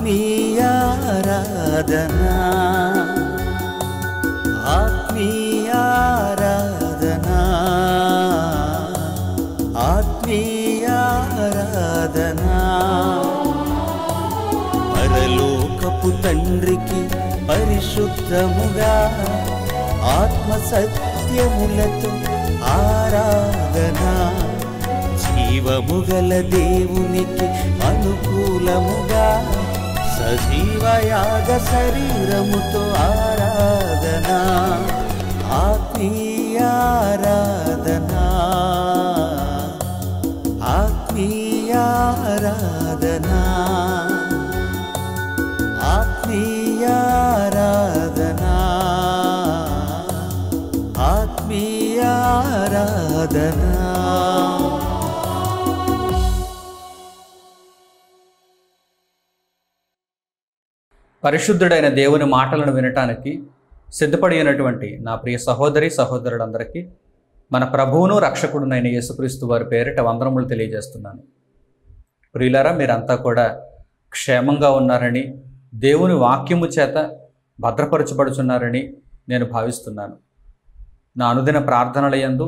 ఆత్మీయారాధనా ఆత్మీయారాధనా ఆత్మీయారాధనా పరలోకపు తండ్రికి పరిశుద్ధముగా ఆత్మ సత్యములతో ఆరాధనా జీవముగల దేవునికి అనుకూలముగా సజీవయాగ శరీరముతో ఆరాధనా ఆత్మీయారాధనా ఆత్మీయారాధనా ఆత్మీయారాధనా ఆత్మీయారాధనా. పరిశుద్ధుడైన దేవుని మాటలను వినటానికి సిద్ధపడి అయినటువంటి నా ప్రియ సహోదరి సహోదరులందరికీ మన ప్రభువును రక్షకుడునైన యేసుక్రీస్తు వారి పేరిట వందనములు తెలియజేస్తున్నాను. ప్రియులారా, మీరంతా కూడా క్షేమంగా ఉన్నారని, దేవుని వాక్యము చేత భద్రపరచబడుచున్నారని నేను భావిస్తున్నాను. నా అనుదిన ప్రార్థనల యందు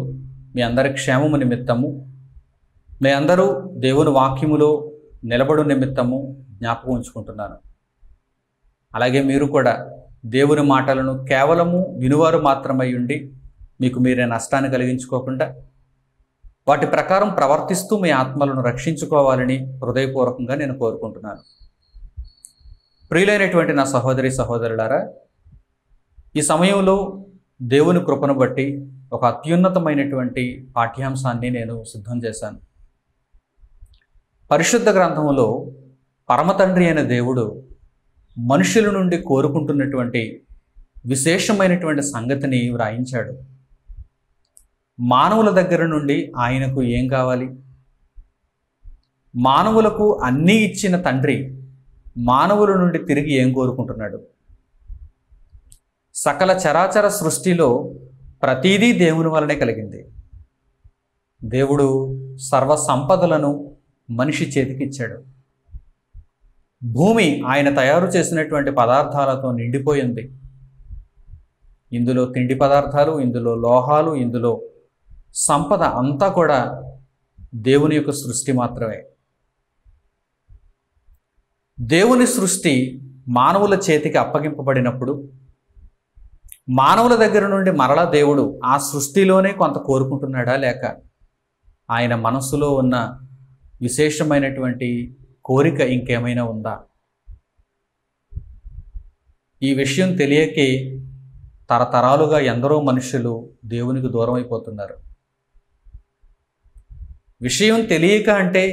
మీ అందరి క్షేమము నిమిత్తము, మీ అందరూ దేవుని వాక్యములో నిలబడు నిమిత్తము జ్ఞాపకం ఉంచుకుంటున్నాను. అలాగే మీరు కూడా దేవుని మాటలను కేవలము వినువారు మాత్రమై ఉండి మీకు మీరే నష్టాన్ని కలిగించుకోకుండా వాటి ప్రకారం ప్రవర్తిస్తూ మీ ఆత్మలను రక్షించుకోవాలని హృదయపూర్వకంగా నేను కోరుకుంటున్నాను. ప్రియులైనటువంటి నా సహోదరి సహోదరులారా, ఈ సమయంలో దేవుని కృపను బట్టి ఒక అత్యున్నతమైనటువంటి పాఠ్యాంశాన్ని నేను సిద్ధం చేశాను. పరిశుద్ధ గ్రంథములో పరమతండ్రి అయిన దేవుడు మనుషుల నుండి కోరుకుంటున్నటువంటి విశేషమైనటువంటి సంగతిని వ్రాయించాడు. మానవుల దగ్గర నుండి ఆయనకు ఏం కావాలి? మానవులకు అన్నీ ఇచ్చిన తండ్రి మానవుల నుండి తిరిగి ఏం కోరుకుంటున్నాడు? సకల చరాచర సృష్టిలో ప్రతిదీ దేవుని వలనే కలిగింది. దేవుడు సర్వ సంపదలను మనిషి చేతికిచ్చాడు. భూమి ఆయన తయారు చేసినటువంటి పదార్థాలతో నిండిపోయింది. ఇందులో తిండి పదార్థాలు, ఇందులో లోహాలు, ఇందులో సంపద అంతా కూడా దేవుని యొక్క సృష్టి మాత్రమే. దేవుని సృష్టి మానవుల చేతికి అప్పగింపబడినప్పుడు మానవుల దగ్గర నుండి మరలా దేవుడు ఆ సృష్టిలోనే కొంత కోరుకుంటున్నాడా, లేక ఆయన మనస్సులో ఉన్న విశేషమైనటువంటి కోరిక ఇంకేమైనా ఉందా? ఈ విషయం తెలియకే తరతరాలుగా ఎందరో మనుషులు దేవునికి దూరం అయిపోతున్నారు. విషయం తెలియక అంటే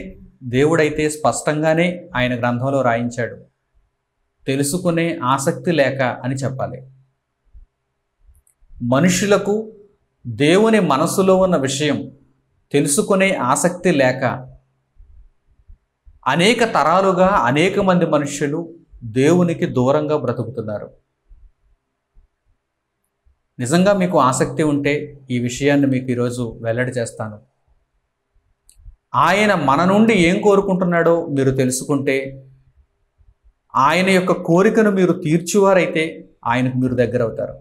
దేవుడైతే స్పష్టంగానే ఆయన గ్రంథంలో రాయించాడు. తెలుసుకునే ఆసక్తి లేక అని చెప్పాలి. మనుషులకు దేవుని మనసులో ఉన్న విషయం తెలుసుకునే ఆసక్తి లేక అనేక తరాలుగా అనేక మంది మనుషులు దేవునికి దూరంగా బ్రతుకుతున్నారు. నిజంగా మీకు ఆసక్తి ఉంటే ఈ విషయాన్ని మీకు ఈరోజు వెల్లడి చేస్తాను. ఆయన మన నుండి ఏం కోరుకుంటున్నాడో మీరు తెలుసుకుంటే, ఆయన యొక్క కోరికను మీరు తీర్చువారైతే ఆయనకు మీరు దగ్గర అవుతారు.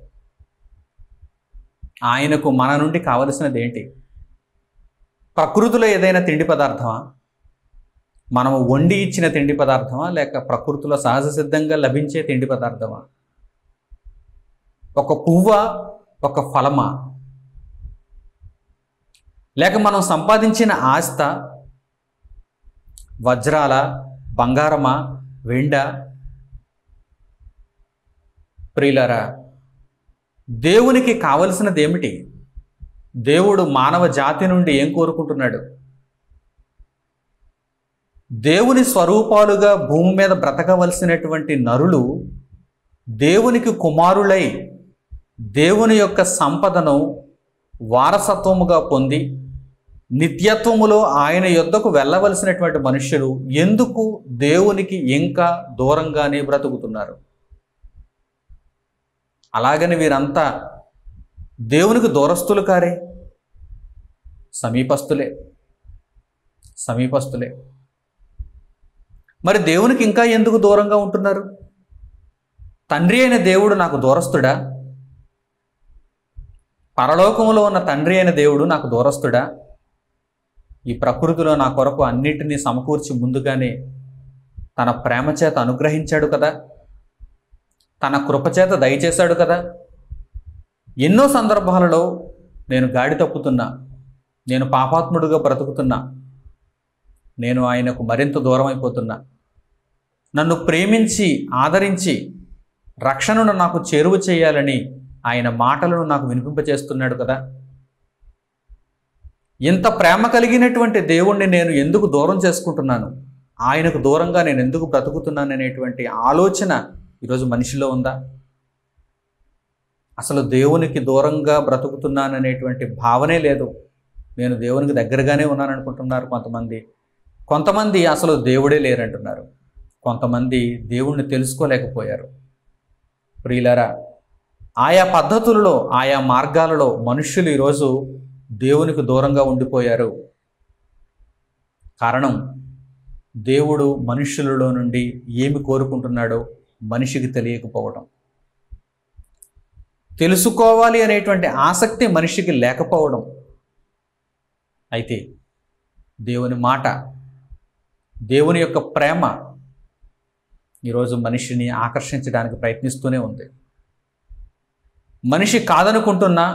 ఆయనకు మన నుండి కావలసినది ఏంటి? ప్రకృతిలో ఏదైనా తిండి పదార్థమా? మనము వండి ఇచ్చిన తిండి పదార్థమా, లేక ప్రకృతిలో సహజ సిద్ధంగా లభించే తిండి పదార్థమా? ఒక పువ్వా, ఒక ఫలమా? లేక మనం సంపాదించిన ఆస్త, వజ్రాల, బంగారమా, వెండ? ప్రియులారా, దేవునికి కావలసినది ఏమిటి? దేవుడు మానవ జాతి నుండి ఏం కోరుకుంటున్నాడు? దేవుని స్వరూపాలుగా భూమి మీద బ్రతకవలసినటువంటి నరులు దేవునికి కుమారులై దేవుని యొక్క సంపదను వారసత్వముగా పొంది నిత్యత్వములో ఆయన యొద్దకు వెళ్ళవలసినటువంటి మనుషులు ఎందుకు దేవునికి ఇంకా దూరంగానే బ్రతుకుతున్నారు? అలాగని వీరంతా దేవునికి దూరస్తులు కారే, సమీపస్తులే. మరి దేవునికి ఇంకా ఎందుకు దూరంగా ఉంటున్నారు? తండ్రి అయిన దేవుడు నాకు దూరస్తుడా? పరలోకంలో ఉన్న తండ్రి అయిన దేవుడు నాకు దూరస్తుడా? ఈ ప్రకృతిలో నా కొరకు అన్నిటినీ సమకూర్చి ముందుగానే తన ప్రేమ చేత అనుగ్రహించాడు కదా, తన కృపచేత దయచేశాడు కదా. ఎన్నో సందర్భాలలో నేను గాడి తప్పుతున్నా, నేను పాపాత్ముడుగా బ్రతుకుతున్నా, నేను ఆయనకు మరింత దూరం అయిపోతున్నా. నన్ను ప్రేమించి ఆదరించి రక్షణను నాకు చేరువ చేయాలని ఆయన మాటలను నాకు వినిపింపచేస్తున్నాడు కదా. ఇంత ప్రేమ కలిగినటువంటి దేవుణ్ణి నేను ఎందుకు దూరం చేసుకుంటున్నాను, ఆయనకు దూరంగా నేను ఎందుకు బ్రతుకుతున్నాను అనేటువంటి ఆలోచన ఈరోజు మనిషిలో ఉందా? అసలు దేవునికి దూరంగా బ్రతుకుతున్నాననేటువంటి భావనే లేదు. నేను దేవునికి దగ్గరగానే ఉన్నాను అనుకుంటున్నారు కొంతమంది అసలు దేవుడే లేరంటున్నారు. కొంతమంది దేవుణ్ణి తెలుసుకోలేకపోయారు. ప్రియులారా, ఆయా పద్ధతులలో ఆయా మార్గాలలో మనుష్యులు ఈరోజు దేవునికి దూరంగా ఉండిపోయారు. కారణం, దేవుడు మనుష్యులలో నుండి ఏమి కోరుకుంటున్నాడో మనిషికి తెలియకపోవడం, తెలుసుకోవాలి అనేటువంటి ఆసక్తి మనిషికి లేకపోవడం. అయితే దేవుని మాట, దేవుని యొక్క ప్రేమ ఈరోజు మనిషిని ఆకర్షించడానికి ప్రయత్నిస్తూనే ఉంది. మనిషి కాదనుకుంటున్నా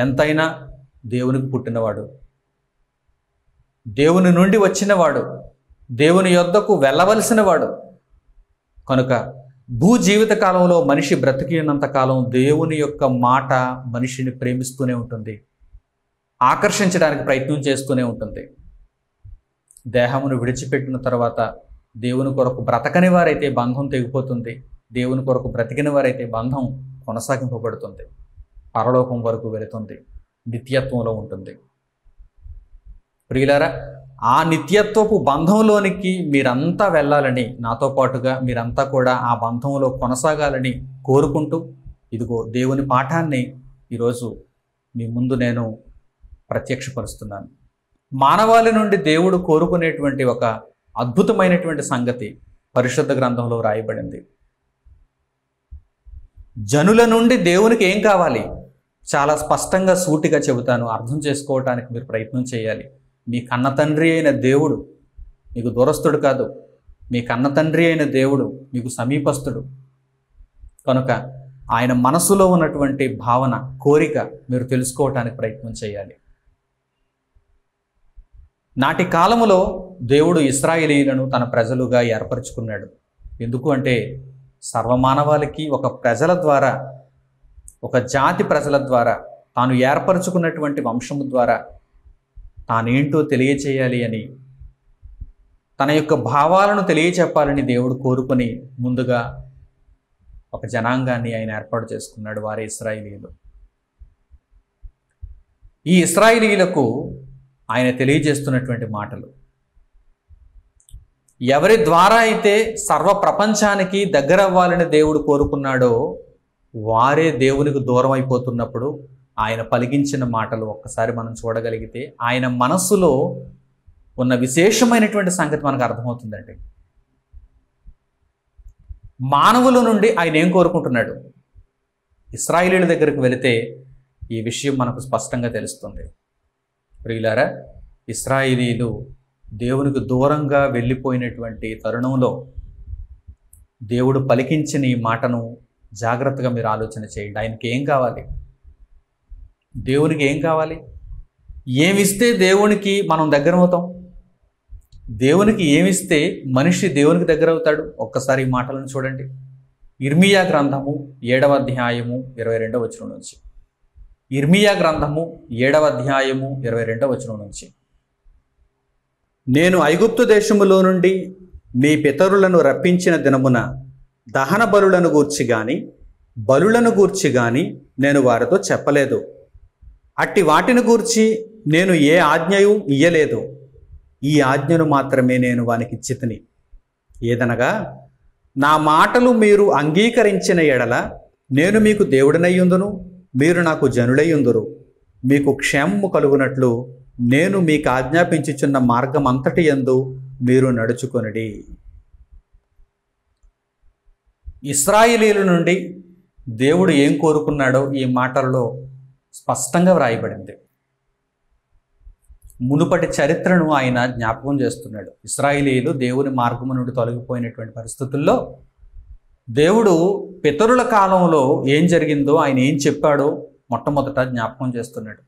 ఎంతైనా దేవునికి పుట్టినవాడు, దేవుని నుండి వచ్చినవాడు, దేవుని యొద్దకు వెళ్ళవలసిన వాడు. కనుక భూ జీవిత కాలంలో మనిషి బ్రతికినంత కాలం దేవుని యొక్క మాట మనిషిని ప్రేమిస్తూనే ఉంటుంది, ఆకర్షించడానికి ప్రయత్నం చేస్తూనే ఉంటుంది. దేహమును విడిచిపెట్టిన తర్వాత దేవుని కొరకు బ్రతకని వారైతే బంధం తెగిపోతుంది, దేవుని కొరకు బ్రతికిన వారైతే బంధం కొనసాగింపబడుతుంది, పరలోకం వరకు వెళుతుంది, నిత్యత్వంలో ఉంటుంది. ప్రియులారా, ఆ నిత్యత్వపు బంధంలోనికి మీరంతా వెళ్ళాలని, నాతో పాటుగా మీరంతా కూడా ఆ బంధంలో కొనసాగాలని కోరుకుంటూ, ఇదిగో దేవుని పాఠాన్ని ఈరోజు మీ ముందు నేను ప్రత్యక్షపరుస్తున్నాను. మానవాళి నుండి దేవుడు కోరుకునేటువంటి ఒక అద్భుతమైనటువంటి సంగతి పరిశుద్ధ గ్రంథంలో రాయబడింది. జనుల నుండి దేవునికి ఏం కావాలి? చాలా స్పష్టంగా సూటిగా చెబుతాను, అర్థం చేసుకోవటానికి మీరు ప్రయత్నం చేయాలి. మీ కన్న తండ్రి అయిన దేవుడు మీకు దూరస్తుడు కాదు. మీ కన్న తండ్రి అయిన దేవుడు మీకు సమీపస్తుడు. కనుక ఆయన మనసులో ఉన్నటువంటి భావన, కోరిక మీరు తెలుసుకోవటానికి ప్రయత్నం చేయాలి. నాటి కాలములో దేవుడు ఇశ్రాయేలీయులను తన ప్రజలుగా ఏర్పరచుకున్నాడు. ఎందుకు అంటే సర్వమానవాళికి ఒక ప్రజల ద్వారా, ఒక జాతి ప్రజల ద్వారా, తాను ఏర్పరచుకున్నటువంటి వంశము ద్వారా తానేంటో తెలియచేయాలి అని, తన యొక్క భావాలను తెలియచెప్పాలని దేవుడు కోరుకొని ముందుగా ఒక జనాంగాన్ని ఆయన ఏర్పాటు చేసుకున్నాడు. వారే ఇశ్రాయేలీయులు. ఈ ఇశ్రాయేలీయులకు ఆయన తెలియజేస్తున్నటువంటి మాటలు, ఎవరి ద్వారా అయితే సర్వ ప్రపంచానికి దగ్గర అవ్వాలని దేవుడు కోరుకున్నాడో వారే దేవునికి దూరం అయిపోతున్నప్పుడు ఆయన పలికించిన మాటలు ఒక్కసారి మనం చూడగలిగితే ఆయన మనస్సులో ఉన్న విశేషమైనటువంటి సంగతి మనకు అర్థమవుతుందండి. మానవుల నుండి ఆయన ఏం కోరుకుంటున్నాడు? ఇశ్రాయేలీయుల దగ్గరికి వెళితే ఈ విషయం మనకు స్పష్టంగా తెలుస్తుంది. ప్రియులారా, ఇశ్రాయేలీయులు దేవునికి దూరంగా వెళ్ళిపోయినటువంటి తరుణంలో దేవుడు పలికించిన ఈ మాటను జాగ్రత్తగా మీరు ఆలోచన చేయండి. ఆయనకి ఏం కావాలి? దేవునికి ఏం కావాలి? ఏమిస్తే దేవునికి మనం దగ్గర అవుతాం? దేవునికి ఏమిస్తే మనిషి దేవునికి దగ్గర అవుతాడు? ఒక్కసారి ఈ మాటలను చూడండి. ఇర్మియా గ్రంథము 7వ అధ్యాయము 22వ వచనం నుంచి. ఇర్మియా గ్రంథము 7వ అధ్యాయము 22వ వచనం నుంచి. నేను ఐగుప్తు దేశములో నుండి మీ పితరులను రప్పించిన దినమున దహన బలులను గూర్చి గాని బలులను గూర్చి గాని నేను వారితో చెప్పలేదు. అట్టి వాటిని గూర్చి నేను ఏ ఆజ్ఞయు ఇయ్యలేదు. ఈ ఆజ్ఞను మాత్రమే నేను వానికి ఇచ్చితిని. ఏదనగా, నా మాటలు మీరు అంగీకరించిన ఎడల నేను మీకు దేవుడినయ్యుందును, మీరు నాకు జనులయ్యుందురు. మీకు క్షేమము కలుగునట్లు నేను మీకు ఆజ్ఞాపించుచున్న మార్గం అంతటి యందు మీరు నడుచుకొనుడి. ఇశ్రాయేలీయుల నుండి దేవుడు ఏం కోరుకున్నాడో ఈ మాటలలో స్పష్టంగా వ్రాయబడింది. మునుపటి చరిత్రను ఆయన జ్ఞాపకం చేస్తున్నాడు. ఇశ్రాయేలీయులు దేవుని మార్గము నుండి తొలగిపోయినటువంటి పరిస్థితుల్లో దేవుడు పితరుల కాలంలో ఏం జరిగిందో ఆయన ఏం చెప్పాడో మొట్టమొదట జ్ఞాపకం చేస్తున్నాడు.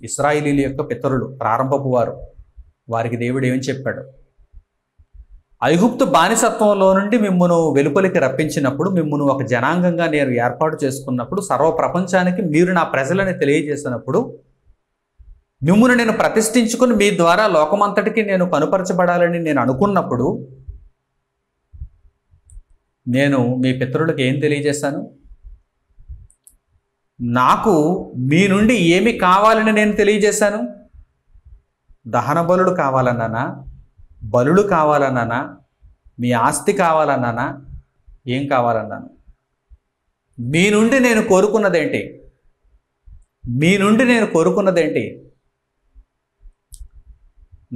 ఇశ్రాయేలీయుల యొక్క పితరులు, ప్రారంభపు వారు, వారికి దేవుడు ఏం చెప్పాడు? ఐగుప్తు బానిసత్వంలో నుండి మిమ్మును వెలుపలికి రప్పించినప్పుడు, మిమ్మును ఒక జనాంగంగా నేను ఏర్పాటు చేసుకున్నప్పుడు, సర్వ ప్రపంచానికి మీరు నా ప్రజలని తెలియజేసినప్పుడు, మిమ్మును నేను ప్రతిష్ఠించుకుని మీ ద్వారా లోకమంతటికి నేను కనుపరచబడాలని నేను అనుకున్నప్పుడు, నేను మీ పితరులకు ఏం తెలియజేశాను? నాకు మీ నుండి ఏమి కావాలని నేను తెలియజేశాను? దహన బలులు కావాలన్నానా? బలులు కావాలన్నానా? మీ ఆస్తి కావాలన్నానా? ఏం కావాలన్నాను? మీ నుండి నేను కోరుకున్నదేంటి? మీ నుండి నేను కోరుకున్నదేంటి?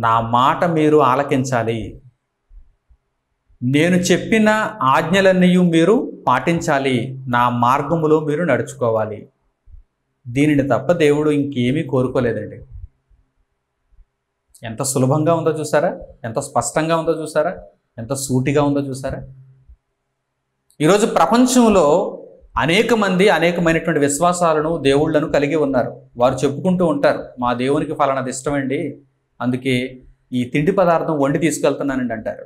నా మాట మీరు ఆలకించాలి, నేను చెప్పిన ఆజ్ఞలన్నీ మీరు పాటించాలి, నా మార్గములో మీరు నడుచుకోవాలి. దీనిని తప్ప దేవుడు ఇంకేమీ కోరుకోలేదండి. ఎంత సులభంగా ఉందో చూసారా? ఎంత స్పష్టంగా ఉందో చూసారా? ఎంత సూటిగా ఉందో చూసారా? ఈరోజు ప్రపంచంలో అనేక మంది అనేకమైనటువంటి విశ్వాసాలను, దేవుళ్లను కలిగి ఉన్నారు. వారు చెప్పుకుంటూ ఉంటారు, మా దేవునికి ఫలానాది ఇష్టమండి, అందుకే ఈ తిండి పదార్థం వండి తీసుకెళ్తున్నానండి అంటారు.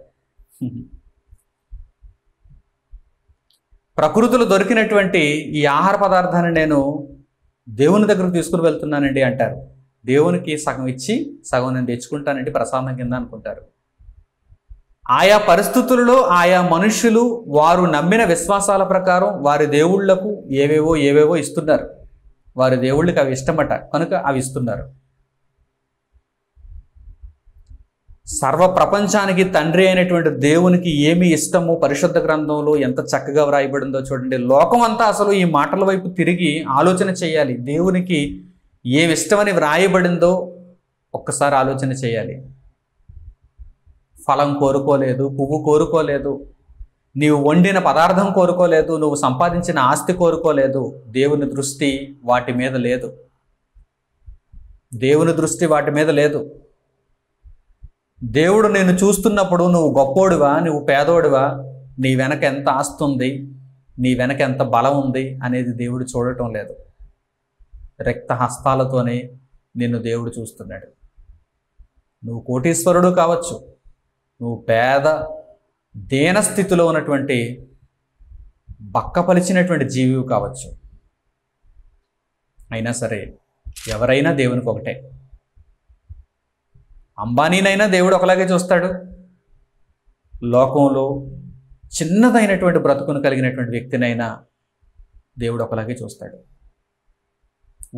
ప్రకృతిలో దొరికినటువంటి ఈ ఆహార పదార్థాన్ని నేను దేవుని దగ్గరకు తీసుకుని వెళ్తున్నానండి అంటారు. దేవునికి సగం ఇచ్చి సగం నేను తెచ్చుకుంటానండి ప్రసాదం కింద అనుకుంటారు. ఆయా పరిస్థితులలో ఆయా మనుషులు వారు నమ్మిన విశ్వాసాల ప్రకారం వారి దేవుళ్లకు ఏవేవో ఇస్తున్నారు. వారి దేవుళ్ళకి అవి ఇష్టమట కనుక అవి ఇస్తున్నారు. సర్వ ప్రపంచానికి తండ్రి అయినటువంటి దేవునికి ఏమి ఇష్టమో పరిశుద్ధ గ్రంథంలో ఎంత చక్కగా వ్రాయబడిందో చూడండి. లోకం అంతా అసలు ఈ మాటల వైపు తిరిగి ఆలోచన చేయాలి. దేవునికి ఏమి ఇష్టమని వ్రాయబడిందో ఒక్కసారి ఆలోచన చేయాలి. ఫలం కోరుకోలేదు, పువ్వు కోరుకోలేదు, నీవు వండిన పదార్థం కోరుకోలేదు, నువ్వు సంపాదించిన ఆస్తి కోరుకోలేదు. దేవుని దృష్టి వాటి మీద లేదు. దేవుని దృష్టి వాటి మీద లేదు. దేవుడు నేను చూస్తున్నప్పుడు నువ్వు గొప్పోడివా, నువ్వు పేదోడివా, నీ వెనక ఎంత ఆస్తి ఉంది, నీ వెనక ఎంత బలం ఉంది అనేది దేవుడు చూడటం లేదు. రక్త హస్తాలతోనే నిన్ను దేవుడు చూస్తున్నాడు. నువ్వు కోటీశ్వరుడు కావచ్చు, నువ్వు పేద దీన స్థితిలో ఉన్నటువంటి బక్కపలిచినటువంటి జీవి కావచ్చు, అయినా సరే ఎవరైనా దేవునికి ఒకటే. అంబానీనైనా దేవుడు ఒకలాగే చూస్తాడు. లోకంలో చిన్నదైనటువంటి బ్రతుకును కలిగినటువంటి వ్యక్తినైనా దేవుడు ఒకలాగే చూస్తాడు.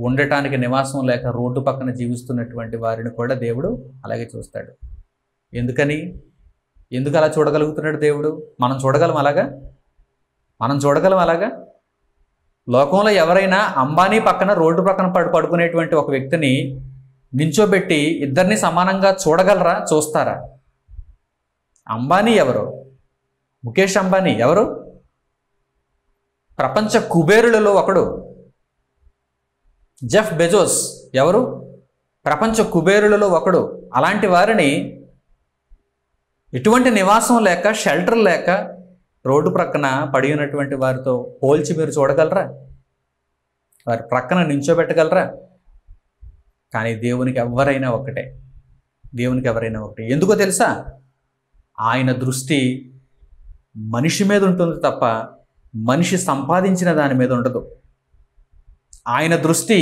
ఉండటానికి నివాసం లేక రోడ్డు పక్కన జీవిస్తున్నటువంటి వారిని కూడా దేవుడు అలాగే చూస్తాడు. ఎందుకు అలా చూడగలుగుతున్నాడు దేవుడు? మనం చూడగలం అలాగా? లోకంలో ఎవరైనా అంబానీ పక్కన రోడ్డు పక్కన పడుకునేటువంటి ఒక వ్యక్తిని నించోబెట్టి ఇద్దరిని సమానంగా చూడగలరా? చూస్తారా? అంబానీ ఎవరు? ముఖేష్ అంబానీ ఎవరు? ప్రపంచ కుబేరులలో ఒకడు. జెఫ్ బెజోస్ ఎవరు? ప్రపంచ కుబేరులలో ఒకడు. అలాంటి వారిని ఎటువంటి నివాసం లేక, షెల్టర్ లేక రోడ్డు ప్రక్కన పడి ఉన్నటువంటి వారితో పోల్చి మీరు చూడగలరా? వారి ప్రక్కన నించోబెట్టగలరా? కానీ దేవునికి ఎవరైనా ఒకటే. ఎందుకో తెలుసా? ఆయన దృష్టి మనిషి మీద ఉంటుంది తప్ప మనిషి సంపాదించిన దాని మీద ఉండదు. ఆయన దృష్టి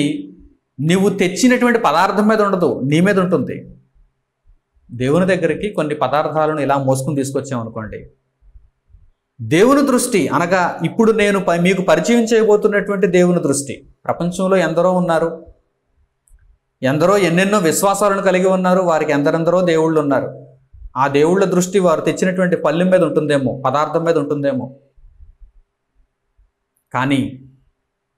నువ్వు తెచ్చినటువంటి పదార్థం మీద ఉండదు, నీ మీద ఉంటుంది. దేవుని దగ్గరికి కొన్ని పదార్థాలను ఇలా మోసుకుని తీసుకొచ్చామనుకోండి, దేవుని దృష్టి అనగా ఇప్పుడు నేను మీకు పరిచయం చేయబోతున్నటువంటి దేవుని దృష్టి. ప్రపంచంలో ఎందరో ఉన్నారు, ఎందరో ఎన్నెన్నో విశ్వాసాలను కలిగి ఉన్నారు, వారికి ఎందరెందరో దేవుళ్ళు ఉన్నారు. ఆ దేవుళ్ళ దృష్టి వారు తెచ్చినటువంటి పళ్ళెం మీద ఉంటుందేమో, పదార్థం మీద ఉంటుందేమో. కానీ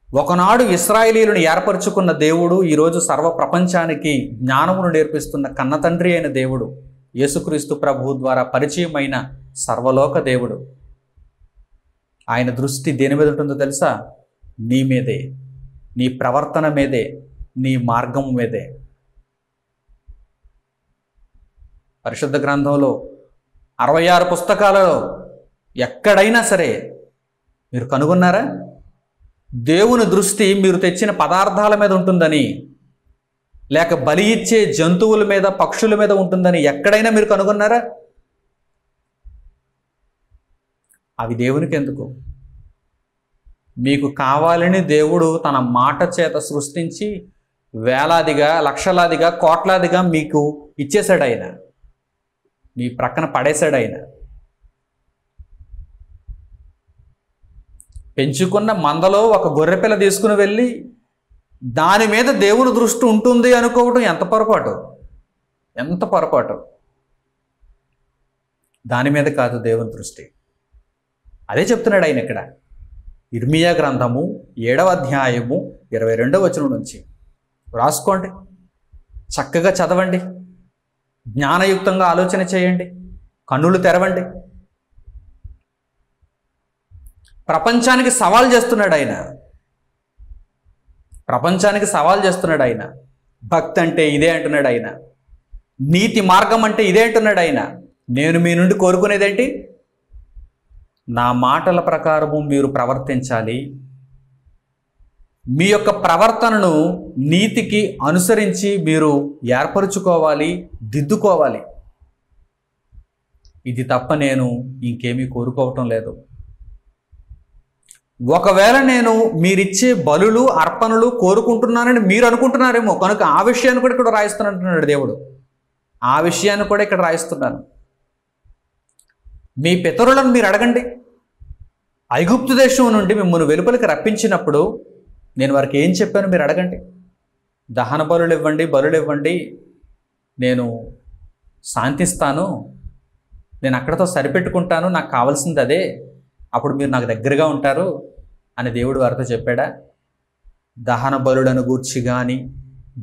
ఒకనాడు ఇశ్రాయేలీయులను ఏర్పరచుకున్న దేవుడు ఈరోజు సర్వ ప్రపంచానికి జ్ఞానమును నేర్పిస్తున్న కన్నతండ్రి అయిన దేవుడు, యేసుక్రీస్తు ప్రభువు ద్వారా పరిచయమైన సర్వలోక దేవుడు. ఆయన దృష్టి దేని మీద ఉంటుందో తెలుసా? నీ మీదే, నీ ప్రవర్తన మీదే, నీ మార్గం మీదే. పరిశుద్ధ గ్రంథంలో 66 పుస్తకాలలో ఎక్కడైనా సరే మీరు కనుగొన్నారా దేవుని దృష్టి మీరు తెచ్చిన పదార్థాల మీద ఉంటుందని, లేక బలి ఇచ్చే జంతువుల మీద, పక్షుల మీద ఉంటుందని ఎక్కడైనా మీరు కనుగొన్నారా? అవి దేవునికి ఎందుకు? మీకు కావాలని దేవుడు తన మాట చేత సృష్టించి వేలాదిగా, లక్షలాదిగా, కోట్లాదిగా మీకు ఇచ్చేశాడు. ఆయన మీ ప్రక్కన పడేశాడు. ఆయన పెంచుకున్న మందలో ఒక గొర్రెపిల్ల తీసుకుని వెళ్ళి దాని మీద దేవుని దృష్టి ఉంటుంది అనుకోవటం ఎంత పొరపాటు, ఎంత పొరపాటు. దాని మీద కాదు దేవుని దృష్టి. అదే చెప్తున్నాడు ఆయన ఇక్కడ. ఇర్మియా గ్రంథము 7వ అధ్యాయము 22వ వచనం నుంచి రాసుకోండి, చక్కగా చదవండి, జ్ఞానయుక్తంగా ఆలోచన చేయండి, కన్నులు తెరవండి. ప్రపంచానికి సవాల్ చేస్తున్నాడు ఆయన. ప్రపంచానికి సవాల్ చేస్తున్నాడు ఆయన. భక్తి అంటే ఇదే అంటున్నాడు ఆయన. నీతి మార్గం అంటే ఇదే అంటున్నాడు ఆయన. నేను మీ నుండి కోరుకునేదేంటి? నా మాటల ప్రకారము మీరు ప్రవర్తించాలి. మీ యొక్క ప్రవర్తనను నీతికి అనుసరించి మీరు ఏర్పరచుకోవాలి, దిద్దుకోవాలి. ఇది తప్ప నేను ఇంకేమీ కోరుకోవటం లేదు. ఒకవేళ నేను మీరిచ్చే బలులు, అర్పణలు కోరుకుంటున్నానని మీరు అనుకుంటున్నారేమో, కనుక ఆ విషయాన్ని కూడా ఇక్కడ రాయిస్తున్నట్టున్నాడు దేవుడు. ఆ విషయాన్ని కూడా ఇక్కడ రాయిస్తున్నాను. మీ పితరులను మీరు అడగండి. ఐగుప్తు దేశం నుండి మిమ్మల్ని వెలుపలికి రప్పించినప్పుడు నేను వారికి ఏం చెప్పాను మీరు అడగండి. దహన బలులు ఇవ్వండి, బలులు ఇవ్వండి, నేను శాంతిస్తాను, నేను అక్కడతో సరిపెట్టుకుంటాను, నాకు కావాల్సింది అదే, అప్పుడు మీరు నాకు దగ్గరగా ఉంటారు అని దేవుడు వారితో చెప్పాడా? దహన బలులను గూర్చి కానీ,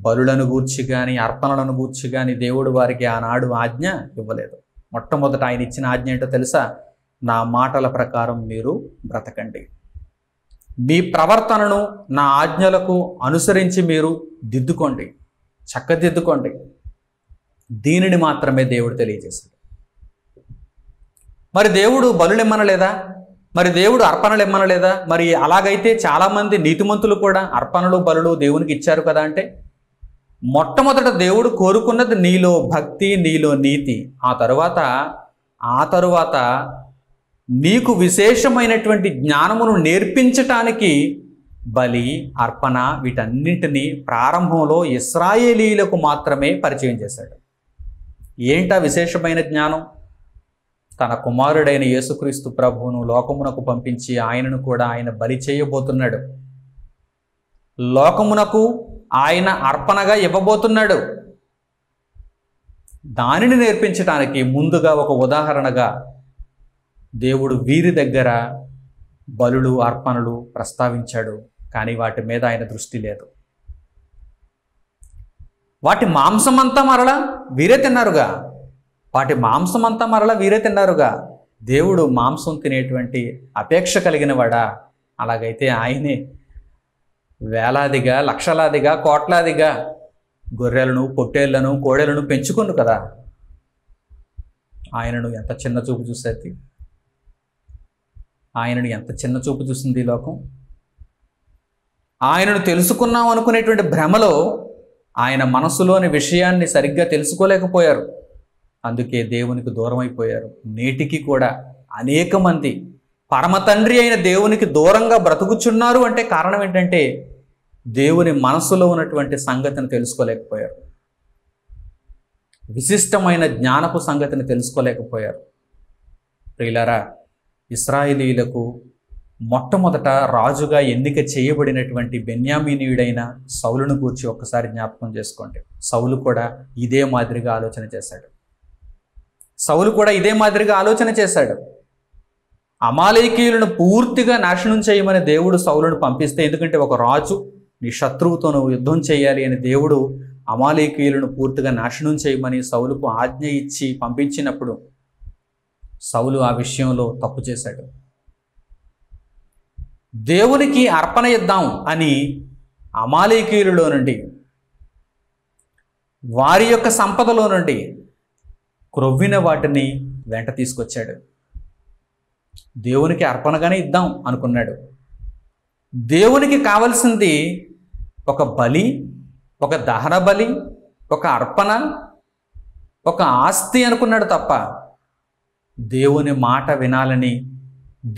బలులను గూర్చి కానీ, అర్పణలను గూర్చి కానీ దేవుడు వారికి ఆనాడు ఆజ్ఞ ఇవ్వలేదు. మొట్టమొదట ఆయన ఇచ్చిన ఆజ్ఞ ఏంటో తెలుసా? నా మాటల ప్రకారం మీరు బ్రతకండి. మీ ప్రవర్తనను నా ఆజ్ఞలకు అనుసరించి మీరు దిద్దుకోండి, చక్కదిద్దుకోండి. దీనిని మాత్రమే దేవుడు తెలియజేశాడు. మరి దేవుడు బలులు ఇమ్మనలేదా? మరి దేవుడు అర్పణలు ఇమ్మనలేదా? మరి అలాగైతే చాలామంది నీతిమంతులు కూడా అర్పణలు, బలులు దేవునికి ఇచ్చారు కదా అంటే, మొట్టమొదట దేవుడు కోరుకున్నది నీలో భక్తి, నీలో నీతి. ఆ తరువాత నీకు విశేషమైనటువంటి జ్ఞానమును నేర్పించటానికి బలి, అర్పణ వీటన్నింటినీ ప్రారంభంలో ఇశ్రాయేలీయులకు మాత్రమే పరిచయం చేశాడు. ఏంటా విశేషమైన జ్ఞానం? తన కుమారుడైన యేసుక్రీస్తు ప్రభువును లోకమునకు పంపించి ఆయనను కూడా ఆయన బలి చేయబోతున్నాడు. లోకమునకు ఆయన అర్పణగా ఇవ్వబోతున్నాడు. దానిని నేర్పించడానికి ముందుగా ఒక ఉదాహరణగా దేవుడు వీరి దగ్గర బలులు, అర్పణలు ప్రస్తావించాడు. కానీ వాటి మీద ఆయన దృష్టి లేదు. వాటి మాంసమంతా మరలా వీరే తిన్నారుగా. దేవుడు మాంసం తినేటువంటి అపేక్ష కలిగిన వాడా? అలాగైతే ఆయనే వేలాదిగా, లక్షలాదిగా, కోట్లాదిగా గొర్రెలను, పొట్టేళ్లను, కోడెలను పెంచుకుండు కదా. ఆయనను ఎంత చిన్న చూపు చూసేది, ఆయనను ఎంత చిన్న చూపు చూసింది ఈ లోకం. ఆయనను తెలుసుకున్నాం అనుకునేటువంటి భ్రమలో ఆయన మనసులోని విషయాన్ని సరిగ్గా తెలుసుకోలేకపోయారు. అందుకే దేవునికి దూరం అయిపోయారు. నేటికి కూడా అనేక మంది పరమతండ్రి అయిన దేవునికి దూరంగా బ్రతుకుచున్నారు అంటే కారణం ఏంటంటే దేవుని మనసులో ఉన్నటువంటి సంగతిని తెలుసుకోలేకపోయారు. విశిష్టమైన జ్ఞానపు సంగతిని తెలుసుకోలేకపోయారు. ప్రియులారా, ఇశ్రాయేలీయులకు మొట్టమొదట రాజుగా ఎన్నిక చేయబడినటువంటి బెన్యామీనీయుడైన సౌలును గూర్చి ఒక్కసారి జ్ఞాపకం చేసుకోండి. సౌలు కూడా ఇదే మాదిరిగా ఆలోచన చేశాడు. అమాలేకీయులను పూర్తిగా నాశనం చేయమని దేవుడు సౌలును పంపిస్తే, ఎందుకంటే ఒక రాజు నీ శత్రువుతో నువ్వు యుద్ధం చేయాలి అని దేవుడు అమాలేకీయులను పూర్తిగా నాశనం చేయమని సౌలుకు ఆజ్ఞ ఇచ్చి పంపించినప్పుడు సౌలు ఆ విషయంలో తప్పు చేశాడు. దేవునికి అర్పణ ఇద్దాం అని అమాలేకీయులలో నుండి, వారి యొక్క సంపదలో నుండి క్రొవ్విన వాటిని వెంట తీసుకొచ్చాడు. దేవునికి అర్పణగానే ఇద్దాం అనుకున్నాడు. దేవునికి కావలసింది ఒక బలి, ఒక దహన బలి, ఒక అర్పణ, ఒక ఆస్తి అనుకున్నాడు తప్ప దేవుని మాట వినాలని,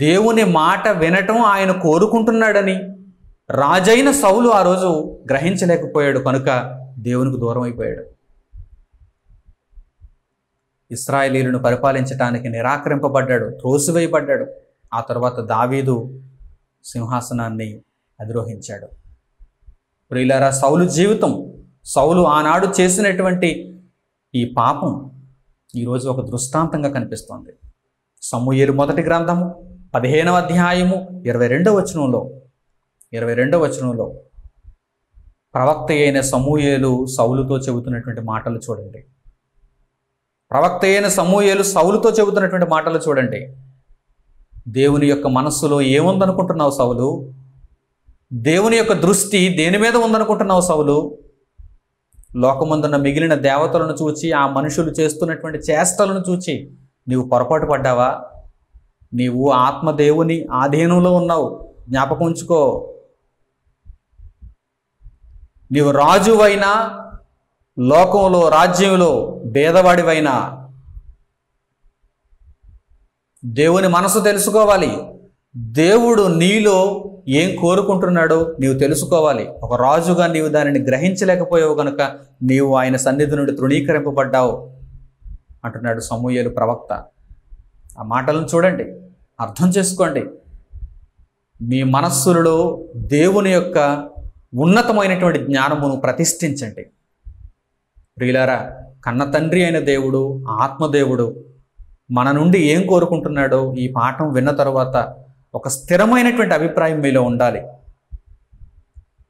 దేవుని మాట వినటం ఆయన కోరుకుంటున్నాడని రాజైన సౌలు ఆ రోజు గ్రహించలేకపోయాడు. కనుక దేవునికి దూరం అయిపోయాడు. ఇశ్రాయేలీయులను పరిపాలించడానికి నిరాకరింపబడ్డాడు, త్రోసివేయబడ్డాడు. ఆ తర్వాత దావీదు సింహాసనాన్ని అధిరోహించాడు. ప్రియులారా, సౌలు జీవితం, సౌలు ఆనాడు చేసినటువంటి ఈ పాపం ఈరోజు ఒక దృష్టాంతంగా కనిపిస్తోంది. సమూయేలు మొదటి గ్రంథము 15వ అధ్యాయము 22వ వచనంలో ప్రవక్త అయిన సమూయేలు సౌలుతో చెబుతున్నటువంటి మాటలు చూడండి. ప్రవక్త అయిన సమూయేలు సౌలుతో చెబుతున్నటువంటి మాటలు చూడండి. దేవుని యొక్క మనస్సులో ఏముందనుకుంటున్నావు సౌలు? దేవుని యొక్క దృష్టి దేని మీద ఉందనుకుంటున్నావు సౌలు? లోకమందున్న మిగిలిన దేవతలను చూచి, ఆ మనుషులు చేస్తున్నటువంటి చేష్టలను చూచి నీవు పొరపాటు పడ్డావా? నీవు ఆత్మదేవుని ఆధీనంలో ఉన్నావు, జ్ఞాపకం ఉంచుకో. నీవు రాజువైనా, లోకంలో రాజ్యంలో భేదవాడివైనా దేవుని మనసు తెలుసుకోవాలి. దేవుడు నీలో ఏం కోరుకుంటున్నాడో నీవు తెలుసుకోవాలి. ఒక రాజుగా నీవు దానిని గ్రహించలేకపోయావు కనుక నీవు ఆయన సన్నిధి నుండి తృణీకరింపబడ్డావు అంటున్నాడు సమూయేలు ప్రవక్త. ఆ మాటలను చూడండి, అర్థం చేసుకోండి. మీ మనస్సులలో దేవుని యొక్క ఉన్నతమైనటువంటి జ్ఞానమును ప్రతిష్ఠించండి. ప్రియులారా, కన్న తండ్రి అయిన దేవుడు, ఆత్మదేవుడు మన నుండి ఏం కోరుకుంటున్నాడో ఈ పాఠం విన్న తర్వాత ఒక స్థిరమైనటువంటి అభిప్రాయం మీలో ఉండాలి.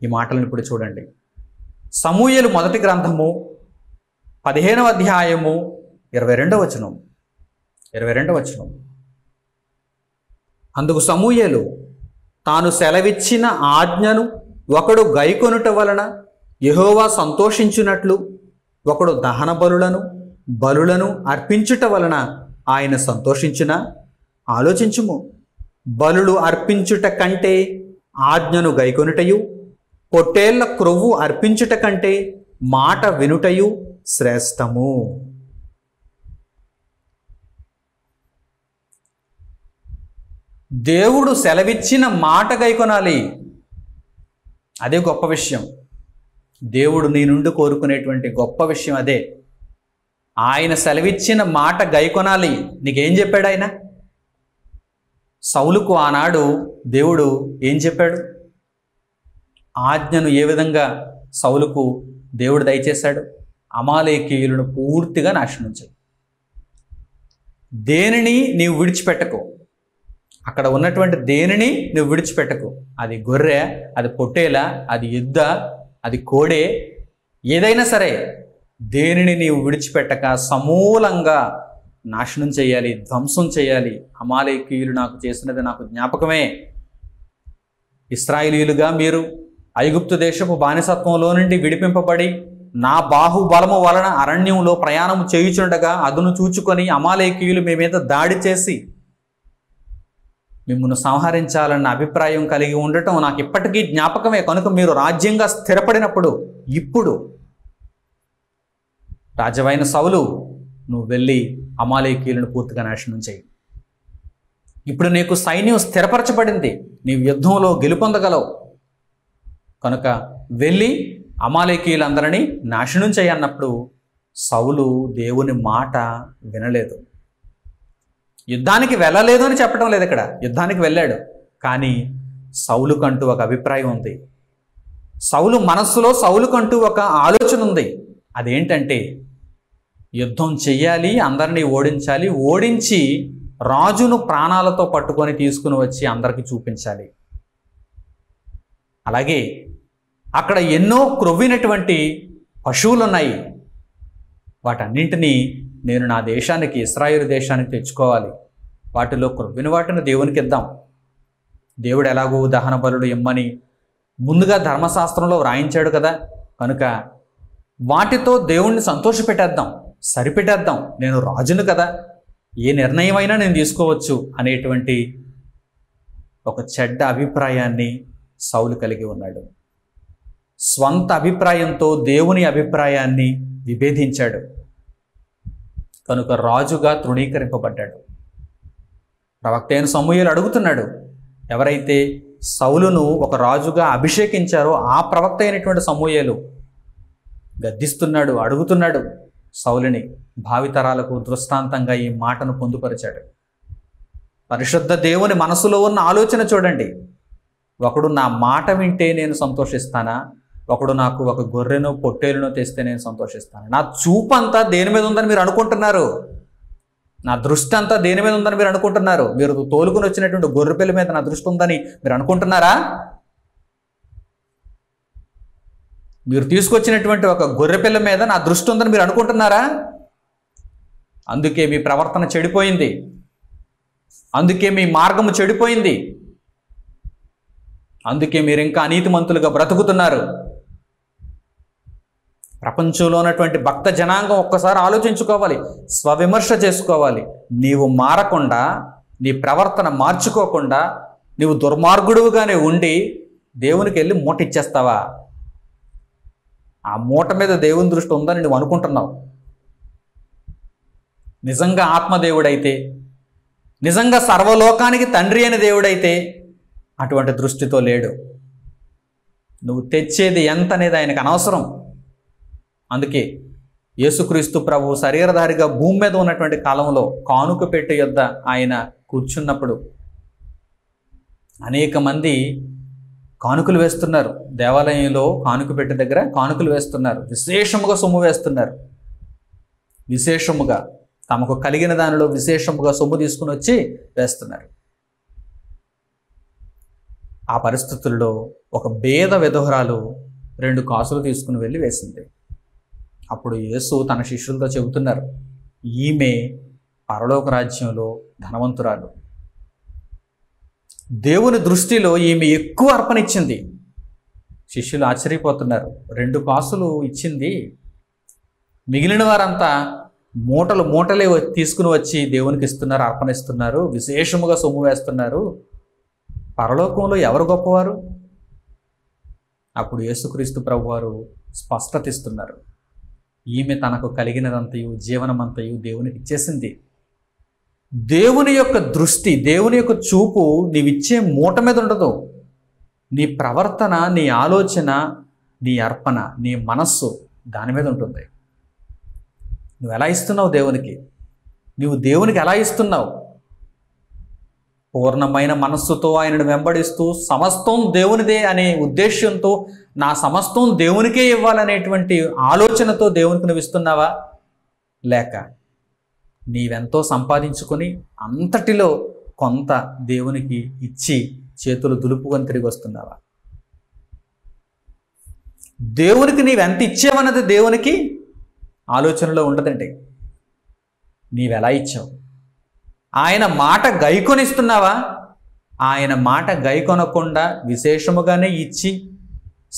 ఈ మాటలను ఇప్పుడు చూడండి. సమూయేలు మొదటి గ్రంథము 15వ అధ్యాయము 22వ వచనం. అందుకు సమూయేలు తాను సెలవిచ్చిన ఆజ్ఞను ఒకడు గైకొనుట వలన యెహోవా సంతోషించున్నట్లు ఒకడు దహన బలులను అర్పించుట వలన ఆయన సంతోషించునా? ఆలోచించుము. బలులు అర్పించుట కంటే ఆజ్ఞను గైకొనుటయు, పొట్టేళ్ల క్రొవ్వు అర్పించుట కంటే మాట వినుటయు శ్రేష్టము. దేవుడు సెలవిచ్చిన మాట గైకొనాలి. అదే గొప్ప విషయం. దేవుడు నీ నుండి కోరుకునేటువంటి గొప్ప విషయం అదే. ఆయన సెలవిచ్చిన మాట గైకొనాలి. నీకేం చెప్పాడు ఆయన? సౌలుకు ఆనాడు దేవుడు ఏం చెప్పాడు? ఆజ్ఞను ఏ విధంగా సౌలుకు దేవుడు దయచేశాడు? అమాలేకీయులను పూర్తిగా నాశనం చేయి. దేనిని నీవు విడిచిపెట్టకు. అక్కడ ఉన్నటువంటి దేనిని నువ్వు విడిచిపెట్టకు. అది గొర్రె, అది పొట్టేల, అది ఎద్ద, అది కోడే, ఏదైనా సరే దేనిని నీవు విడిచిపెట్టక సమూలంగా నాశనం చేయాలి, ధ్వంసం చేయాలి. అమాలేకీయులు నాకు చేసినది నాకు జ్ఞాపకమే. ఇశ్రాయేలీయులుగా మీరు ఐగుప్తు దేశపు బానిసత్వంలో నుండి విడిపింపబడి నా బాహుబలము వలన అరణ్యంలో ప్రయాణము చేయుచుండగా అదును చూచుకొని అమాలేకీయులు మీ మీద దాడి చేసి మిమ్మల్ని సంహరించాలన్న అభిప్రాయం కలిగి ఉండటం నాకు ఇప్పటికీ జ్ఞాపకమే. కనుక మీరు రాజ్యంగా స్థిరపడినప్పుడు ఇప్పుడు రాజవైన సౌలు నువ్వు వెళ్ళి అమాలేకీయులను పూర్తిగా నాశనం చేయి. ఇప్పుడు నీకు సైన్యం స్థిరపరచబడింది, నీవు యుద్ధంలో గెలుపొందగలవు. కనుక వెళ్ళి అమాలేకీయులందరినీ నాశనం చేయన్నప్పుడు సౌలు దేవుని మాట వినలేదు. యుద్ధానికి వెళ్ళలేదు అని చెప్పడం లేదు ఇక్కడ, యుద్ధానికి వెళ్ళాడు. కానీ సౌలుకంటూ ఒక అభిప్రాయం ఉంది. సౌలు మనస్సులో సౌలుకంటూ ఒక ఆలోచన ఉంది. అదేంటంటే యుద్ధం చెయ్యాలి, అందరినీ ఓడించాలి, ఓడించి రాజును ప్రాణాలతో పట్టుకొని తీసుకుని వచ్చి అందరికీ చూపించాలి. అలాగే అక్కడ ఎన్నో క్రొవ్వినటువంటి పశువులు ఉన్నాయి. వాటన్నింటినీ నేను నా దేశానికి, ఇశ్రాయేలు దేశానికి తెచ్చుకోవాలి. వాటిలో క్రొవ్విన వాటిని దేవునికి ఇద్దాం. దేవుడు ఎలాగూ దహన బలులు ఇమ్మని ముందుగా ధర్మశాస్త్రంలో వ్రాయించాడు కదా, కనుక వాటితో దేవుణ్ణి సంతోషపెట్టేద్దాం, సరిపెట్టేద్దాం, నేను రాజును కదా, ఏ నిర్ణయమైనా నేను తీసుకోవచ్చు అనేటువంటి ఒక చెడ్డ అభిప్రాయాన్ని సౌలు కలిగి ఉన్నాడు. స్వంత అభిప్రాయంతో దేవుని అభిప్రాయాన్ని విభేదించాడు. కనుక రాజుగా తృణీకరింపబడ్డాడు. ప్రవక్త అయిన సమూయేలు అడుగుతున్నాడు, ఎవరైతే సౌలును ఒక రాజుగా అభిషేకించారో ఆ ప్రవక్త అయినటువంటి సమూయేలు గద్దిస్తున్నాడు, అడుగుతున్నాడు సౌలుని. భావితరాలకు దృష్టాంతంగా ఈ మాటను పొందుపరిచాడు. పరిశుద్ధ దేవుని మనసులో ఉన్న ఆలోచన చూడండి. ఒకడు నా మాట వింటే నేను సంతోషిస్తానా, ఒకడు నాకు ఒక గొర్రెనో పొట్టేలునో తెస్తే నేను సంతోషిస్తాను. నా చూపు అంతా దేని మీద ఉందని మీరు అనుకుంటున్నారు? నా దృష్టి అంతా దేని మీద ఉందని మీరు అనుకుంటున్నారు? మీరు తోలుకుని వచ్చినటువంటి గొర్రె పిల్ల మీద నా దృష్టి ఉందని మీరు అనుకుంటున్నారా? మీరు తీసుకొచ్చినటువంటి ఒక గొర్రె పిల్ల మీద నా దృష్టి ఉందని మీరు అనుకుంటున్నారా? అందుకే మీ ప్రవర్తన చెడిపోయింది, అందుకే మీ మార్గము చెడిపోయింది, అందుకే మీరు ఇంకా అనీతిమంతులుగా బ్రతుకుతున్నారు. ప్రపంచంలో ఉన్నటువంటి భక్త జనాంగం ఒక్కసారి ఆలోచించుకోవాలి, స్వవిమర్శ చేసుకోవాలి. నీవు మారకుండా, నీ ప్రవర్తన మార్చుకోకుండా, నీవు దుర్మార్గుడుగానే ఉండి దేవునికి వెళ్ళి మూట ఇచ్చేస్తావా? ఆ మూట మీద దేవుని దృష్టి ఉందని నువ్వు అనుకుంటున్నావు. నిజంగా ఆత్మదేవుడైతే, నిజంగా సర్వలోకానికి తండ్రి అయిన దేవుడైతే అటువంటి దృష్టితో లేడు. నువ్వు తెచ్చేది ఎంత అనేది ఆయనకు అనవసరం. అందుకే యేసుక్రీస్తు ప్రభు శరీరధారిగా భూమి మీద ఉన్నటువంటి కాలంలో కానుక పెట్టె యొద్ద ఆయన కూర్చున్నప్పుడు అనేక మంది కానుకలు వేస్తున్నారు. దేవాలయంలో కానుక పెట్టె దగ్గర కానుకలు వేస్తున్నారు, విశేషముగా సొమ్ము వేస్తున్నారు. విశేషముగా తమకు కలిగిన దానిలో విశేషముగా సొమ్ము తీసుకుని వచ్చి వేస్తున్నారు. ఆ పరిస్థితుల్లో ఒక పేద విధవరాలు 2 కాసులు తీసుకుని వెళ్ళి వేసింది. అప్పుడు యేసు తన శిష్యులతో చెబుతున్నారు, ఈమె పరలోక రాజ్యంలో ధనవంతురాలు. దేవుని దృష్టిలో ఈమె ఎక్కువ అర్పణ ఇచ్చింది. శిష్యులు ఆశ్చర్యపోతున్నారు. 2 కాసులు ఇచ్చింది, మిగిలిన వారంతా మూటలు మూటలే తీసుకుని వచ్చి దేవునికి ఇస్తున్నారు, అర్పణ ఇస్తున్నారు, విశేషముగా సొమ్ము వేస్తున్నారు. పరలోకంలో ఎవరు గొప్పవారు? అప్పుడు యేసుక్రీస్తు ప్రభువారు స్పష్టత ఇస్తున్నారు. ఈమె తనకు కలిగినదంతయు జీవనమంతయు దేవునికి ఇచ్చేసింది. దేవుని యొక్క దృష్టి, దేవుని యొక్క చూపు నీవిచ్చే మూట మీద ఉండదు. నీ ప్రవర్తన, నీ ఆలోచన, నీ అర్పణ, నీ మనస్సు దాని మీద ఉంటుంది. నువ్వు ఎలా ఇస్తున్నావు దేవునికి? నువ్వు దేవునికి ఎలా ఇస్తున్నావు? పూర్ణమైన మనస్సుతో ఆయనను వెంబడిస్తూ సమస్తం దేవునిదే అనే ఉద్దేశ్యంతో, నా సమస్తం దేవునికే ఇవ్వాలనేటువంటి ఆలోచనతో దేవునికి నువ్వు ఇస్తున్నావా? లేక నీవెంతో సంపాదించుకొని అంతటిలో కొంత దేవునికి ఇచ్చి చేతులు దులుపుకొని తిరిగి వస్తున్నావా? దేవునికి నీవెంత ఇచ్చావన్నది దేవునికి ఆలోచనలో ఉండదండి. నీవెలా ఇచ్చావు? ఆయన మాట గైకొనిస్తున్నావా? ఆయన మాట గైకొనకుండా విశేషముగానే ఇచ్చి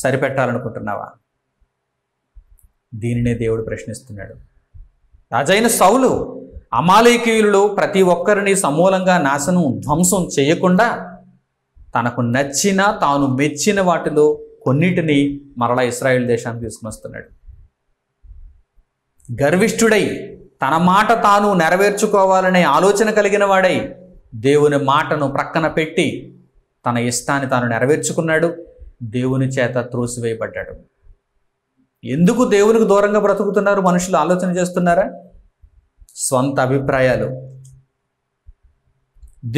సరిపెట్టాలనుకుంటున్నావా? దీనినే దేవుడు ప్రశ్నిస్తున్నాడు. రాజైన సౌలు అమాలేకీయులలో ప్రతి ఒక్కరిని సమూలంగా నాశనం, ధ్వంసం చేయకుండా తనకు నచ్చిన, తాను మెచ్చిన వాటిలో కొన్నిటిని మరలా ఇశ్రాయేల్ దేశానికి తీసుకుని వస్తున్నాడు. గర్విష్ఠుడై తన మాట తాను నెరవేర్చుకోవాలనే ఆలోచన కలిగిన వాడై దేవుని మాటను ప్రక్కన పెట్టి తన ఇష్టాన్ని తాను నెరవేర్చుకున్నాడు. దేవుని చేత త్రోసివేయబడ్డాడు. ఎందుకు దేవునికి దూరంగా బ్రతుకుతున్నారు మనుషులు? ఆలోచన చేస్తున్నారా? స్వంత అభిప్రాయాలు,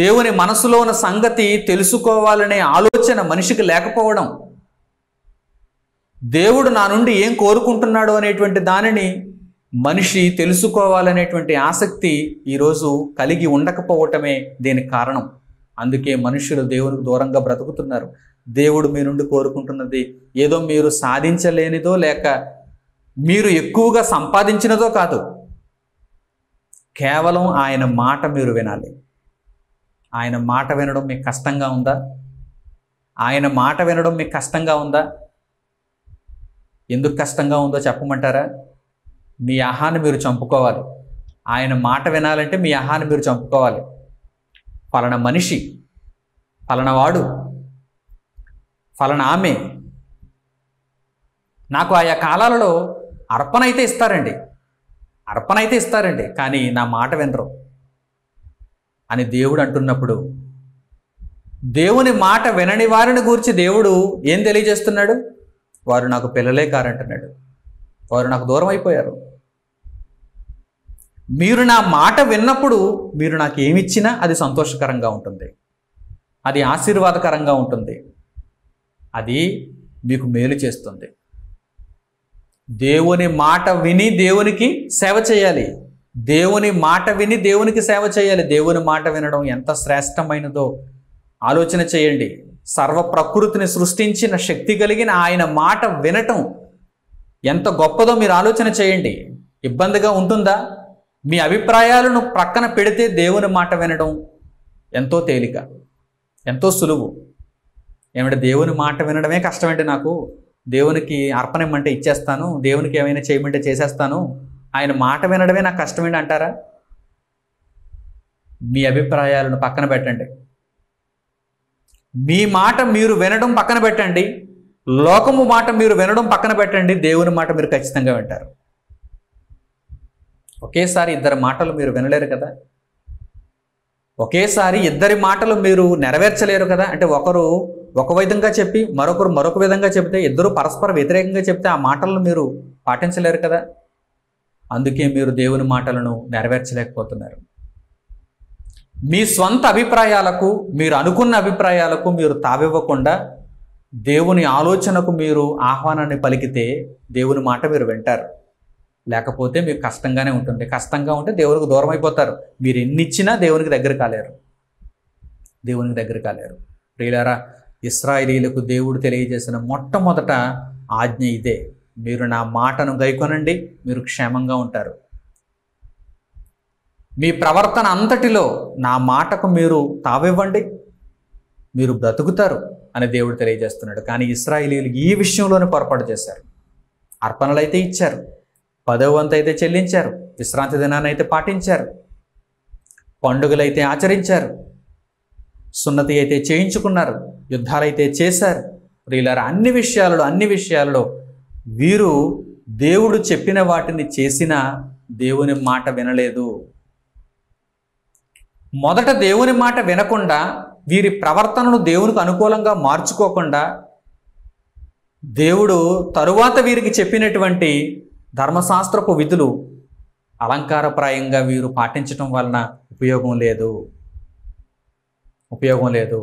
దేవుని మనసులో ఉన్న సంగతి తెలుసుకోవాలనే ఆలోచన మనిషికి లేకపోవడం, దేవుడు నా నుండి ఏం కోరుకుంటున్నాడు అనేటువంటి దానిని మనిషి తెలుసుకోవాలనేటువంటి ఆసక్తి ఈరోజు కలిగి ఉండకపోవటమే దీనికి కారణం. అందుకే మనుషులు దేవునికి దూరంగా బ్రతుకుతున్నారు. దేవుడు మీ నుండి కోరుకుంటున్నది ఏదో మీరు సాధించలేనిదో, లేక మీరు ఎక్కువగా సంపాదించినదో కాదు. కేవలం ఆయన మాట మీరు వినాలి. ఆయన మాట వినడం మీకు కష్టంగా ఉందా? ఆయన మాట వినడం మీకు కష్టంగా ఉందా? ఎందుకు కష్టంగా ఉందో చెప్పమంటారా? మీ అహాన్ని మీరు చంపుకోవాలి. ఆయన మాట వినాలంటే మీ అహాన్ని మీరు చంపుకోవాలి. ఫలానా మనిషి, ఫలానా వాడు, ఫలానా ఆమె నాకు ఆయా కాలాలలో అర్పణ అయితే ఇస్తారండి, కానీ నా మాట వినరు అని దేవుడు అంటున్నప్పుడు, దేవుని మాట వినని వారిని గురించి దేవుడు ఏం తెలియజేస్తున్నాడు? వారు నాకు పిల్లలే కారంటున్నాడు. వారు నాకు దూరం అయిపోయారు. మీరు నా మాట విన్నప్పుడు మీరు నాకు ఏమిచ్చినా అది సంతోషకరంగా ఉంటుంది, అది ఆశీర్వాదకరంగా ఉంటుంది, అది మీకు మేలు చేస్తుంది. దేవుని మాట విని దేవునికి సేవ చేయాలి. దేవుని మాట విని దేవునికి సేవ చేయాలి. దేవుని మాట వినడం ఎంత శ్రేష్టమైనదో ఆలోచన చేయండి. సర్వ ప్రకృతిని సృష్టించిన శక్తి కలిగిన ఆయన మాట వినటం ఎంత గొప్పదో మీరు ఆలోచన చేయండి. ఇబ్బందిగా ఉంటుందా? మీ అభిప్రాయాలను ప్రక్కన పెడితే దేవుని మాట వినడం ఎంతో తేలిక, ఎంతో సులువు. ఏమంటే దేవుని మాట వినడమే కష్టమేంటి నాకు? దేవునికి అర్పణ ఇమ్మంటే ఇచ్చేస్తాను, దేవునికి ఏమైనా చేయమంటే చేసేస్తాను, ఆయన మాట వినడమే నాకు కష్టమేంటి అంటారా? మీ అభిప్రాయాలను పక్కన పెట్టండి. మీ మాట మీరు వినడం పక్కన పెట్టండి. లోకము మాట మీరు వినడం పక్కన పెట్టండి. దేవుని మాట మీరు ఖచ్చితంగా వింటారు. ఒకేసారి ఇద్దరి మాటలు మీరు వినలేరు కదా. ఒకేసారి ఇద్దరి మాటలు మీరు నెరవేర్చలేరు కదా. అంటే ఒకరు ఒక విధంగా చెప్పి మరొకరు మరొక విధంగా చెప్తే, ఇద్దరు పరస్పర వ్యతిరేకంగా చెప్తే ఆ మాటలను మీరు పాటించలేరు కదా. అందుకే మీరు దేవుని మాటలను నెరవేర్చలేకపోతున్నారు. మీ స్వంత అభిప్రాయాలకు, మీరు అనుకున్న అభిప్రాయాలకు మీరు తావివ్వకుండా దేవుని ఆలోచనకు మీరు ఆహ్వానాన్ని పలికితే దేవుని మాట మీరు వింటారు. లేకపోతే మీకు కష్టంగానే ఉంటుంది. కష్టంగా ఉంటే దేవునికి దూరం అయిపోతారు. మీరు ఎన్ని ఇచ్చినా దేవునికి దగ్గర కాలేరు. ప్రియులారా, ఇశ్రాయేలీయులకు దేవుడు తెలియజేసిన మొట్టమొదట ఆజ్ఞ ఇదే: మీరు నా మాటను గైకొనండి, మీరు క్షేమంగా ఉంటారు. మీ ప్రవర్తన అంతటిలో నా మాటకు మీరు తావివ్వండి, మీరు బ్రతుకుతారు అని దేవుడు తెలియజేస్తున్నాడు. కానీ ఇశ్రాయేలీయులు ఈ విషయంలోనే పొరపాటు చేశారు. అర్పణలు అయితే ఇచ్చారు, 10వ వంతు అయితే చెల్లించారు, విశ్రాంతి దినాన్ని అయితే పాటించారు, పండుగలు అయితే ఆచరించారు, సున్నతి అయితే చేయించుకున్నారు, యుద్ధాలైతే చేశారు. ప్రియులారా, అన్ని విషయాలలో వీరు దేవుడు చెప్పిన వాటిని చేసినా దేవుని మాట వినలేదు. మొదట దేవుని మాట వినకుండా, వీరి ప్రవర్తనను దేవునికి అనుకూలంగా మార్చుకోకుండా, దేవుడు తరువాత వీరికి చెప్పినటువంటి ధర్మశాస్త్రపు విధులు అలంకారప్రాయంగా వీరు పాటించటం వలన ఉపయోగం లేదు.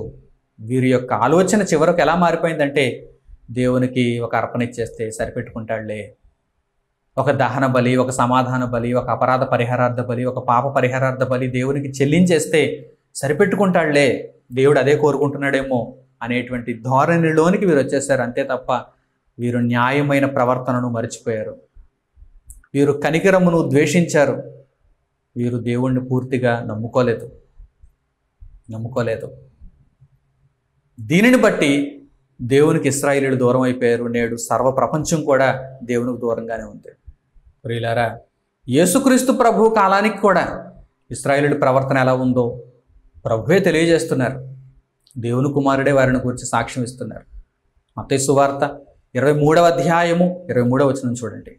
వీరి యొక్క ఆలోచన చివరకు ఎలా మారిపోయిందంటే, దేవునికి ఒక అర్పణ ఇచ్చేస్తే సరిపెట్టుకుంటాడులే, ఒక దహన బలి, ఒక సమాధాన బలి, ఒక అపరాధ పరిహారార్థ బలి, ఒక పాప పరిహారార్థ బలి దేవునికి చెల్లించేస్తే సరిపెట్టుకుంటాడులే, దేవుడు అదే కోరుకుంటున్నాడేమో అనేటువంటి ధోరణిలోనికి వీరు వచ్చేసారు. అంతే తప్ప వీరు న్యాయమైన ప్రవర్తనను మరిచిపోయారు. వీరు కనికరమును ద్వేషించారు. వీరు దేవుణ్ణి పూర్తిగా నమ్ముకోలేదు. దీనిని బట్టి దేవునికి ఇశ్రాయేలీయులు దూరం అయిపోయారు. నేడు సర్వ ప్రపంచం కూడా దేవునికి దూరంగానే ఉంది. ప్రియులారా, యేసుక్రీస్తు ప్రభు కాలానికి కూడా ఇశ్రాయేలీయుల ప్రవర్తన ఎలా ఉందో ప్రభువే తెలియజేస్తున్నారు. దేవుని కుమారుడే వారిని గురించి సాక్ష్యం ఇస్తున్నారు. మత్తయి సువార్త 23వ అధ్యాయము 23వ వచనం చూడండి.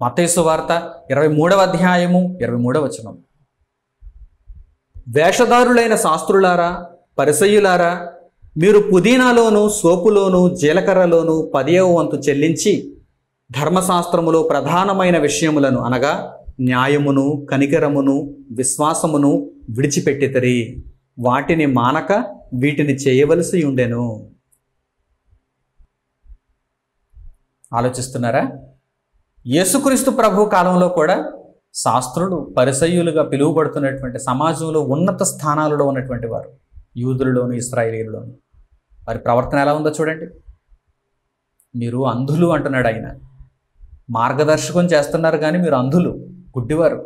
మత్తయి సువార్త 23వ అధ్యాయము 23వ వచనం. వేషధారులైన శాస్త్రులారా, పరిసయ్యులారా, మీరు పుదీనాలోను, సోపులోను, జీలకర్రలోను 10వ వంతు చెల్లించి ధర్మశాస్త్రములో ప్రధానమైన విషయములను అనగా న్యాయమును, కనికరమును, విశ్వాసమును విడిచిపెట్టితరి. వాటిని మానక వీటిని చేయవలసి ఉండెను. ఆలోచిస్తున్నారా? యేసుక్రీస్తు ప్రభు కాలంలో కూడా శాస్త్రులు, పరిసయ్యులుగా పిలువబడుతున్నటువంటి సమాజంలో ఉన్నత స్థానాలలో ఉన్నటువంటి వారు, యూదులలోను ఇశ్రాయేలీయులలోను, వారి ప్రవర్తన ఎలా ఉందో చూడండి. మీరు అంధులు అంటున్నాడు ఆయన. మార్గదర్శకం చేస్తున్నారు కానీ మీరు అంధులు, గుడ్డివారు.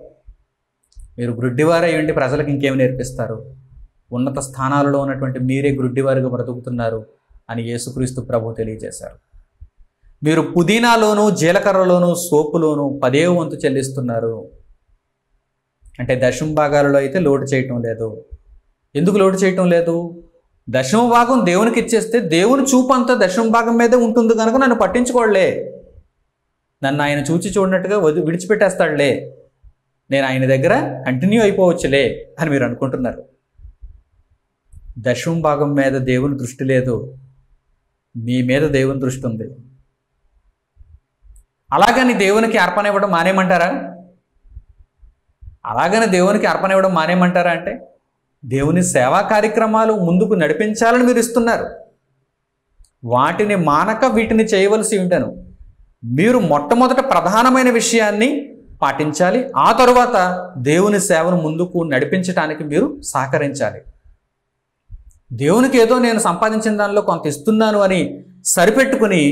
మీరు గ్రుడ్డివారై ఉండి ప్రజలకు ఇంకేమి నేర్పిస్తారు? ఉన్నత స్థానాలలో ఉన్నటువంటి మీరే గ్రుడ్డివారుగా బ్రతుకుతున్నారు. అని యేసుక్రీస్తు ప్రభు తెలియజేశారు. మీరు పుదీనాలోను జీలకర్రలోను సోపులోను 10వ వంతు చెల్లిస్తున్నారు. అంటే దశమ భాగాలలో అయితే లోటు చేయటం లేదు. ఎందుకు లోటు చేయటం లేదు? దశమ భాగం దేవునికి ఇచ్చేస్తే దేవుని చూపు అంతా దశమ భాగం మీదే ఉంటుంది కనుక నన్ను పట్టించుకోడలే, నన్ను ఆయన చూచి చూడనట్టుగా విడిచిపెట్టేస్తాడులే, నేను ఆయన దగ్గర కంటిన్యూ అయిపోవచ్చులే అని మీరు అనుకుంటున్నారు. దశమ భాగం మీద దేవుని దృష్టి లేదు, మీ మీద దేవుని దృష్టి ఉంది. అలాగని దేవునికి అర్పణ ఇవ్వడం మానేమంటారా? అంటే దేవుని సేవా కార్యక్రమాలు ముందుకు నడిపించాలని మీరు ఇస్తున్నారు. వాటిని మానక వీటిని చేయవలసి ఉంటాను. మీరు మొట్టమొదట ప్రధానమైన విషయాన్ని పాటించాలి. ఆ తరువాత దేవుని సేవను ముందుకు నడిపించడానికి మీరు సహకరించాలి. దేవునికి ఏదో నేను సంపాదించిన దానిలో కొంత ఇస్తున్నాను అని సరిపెట్టుకుని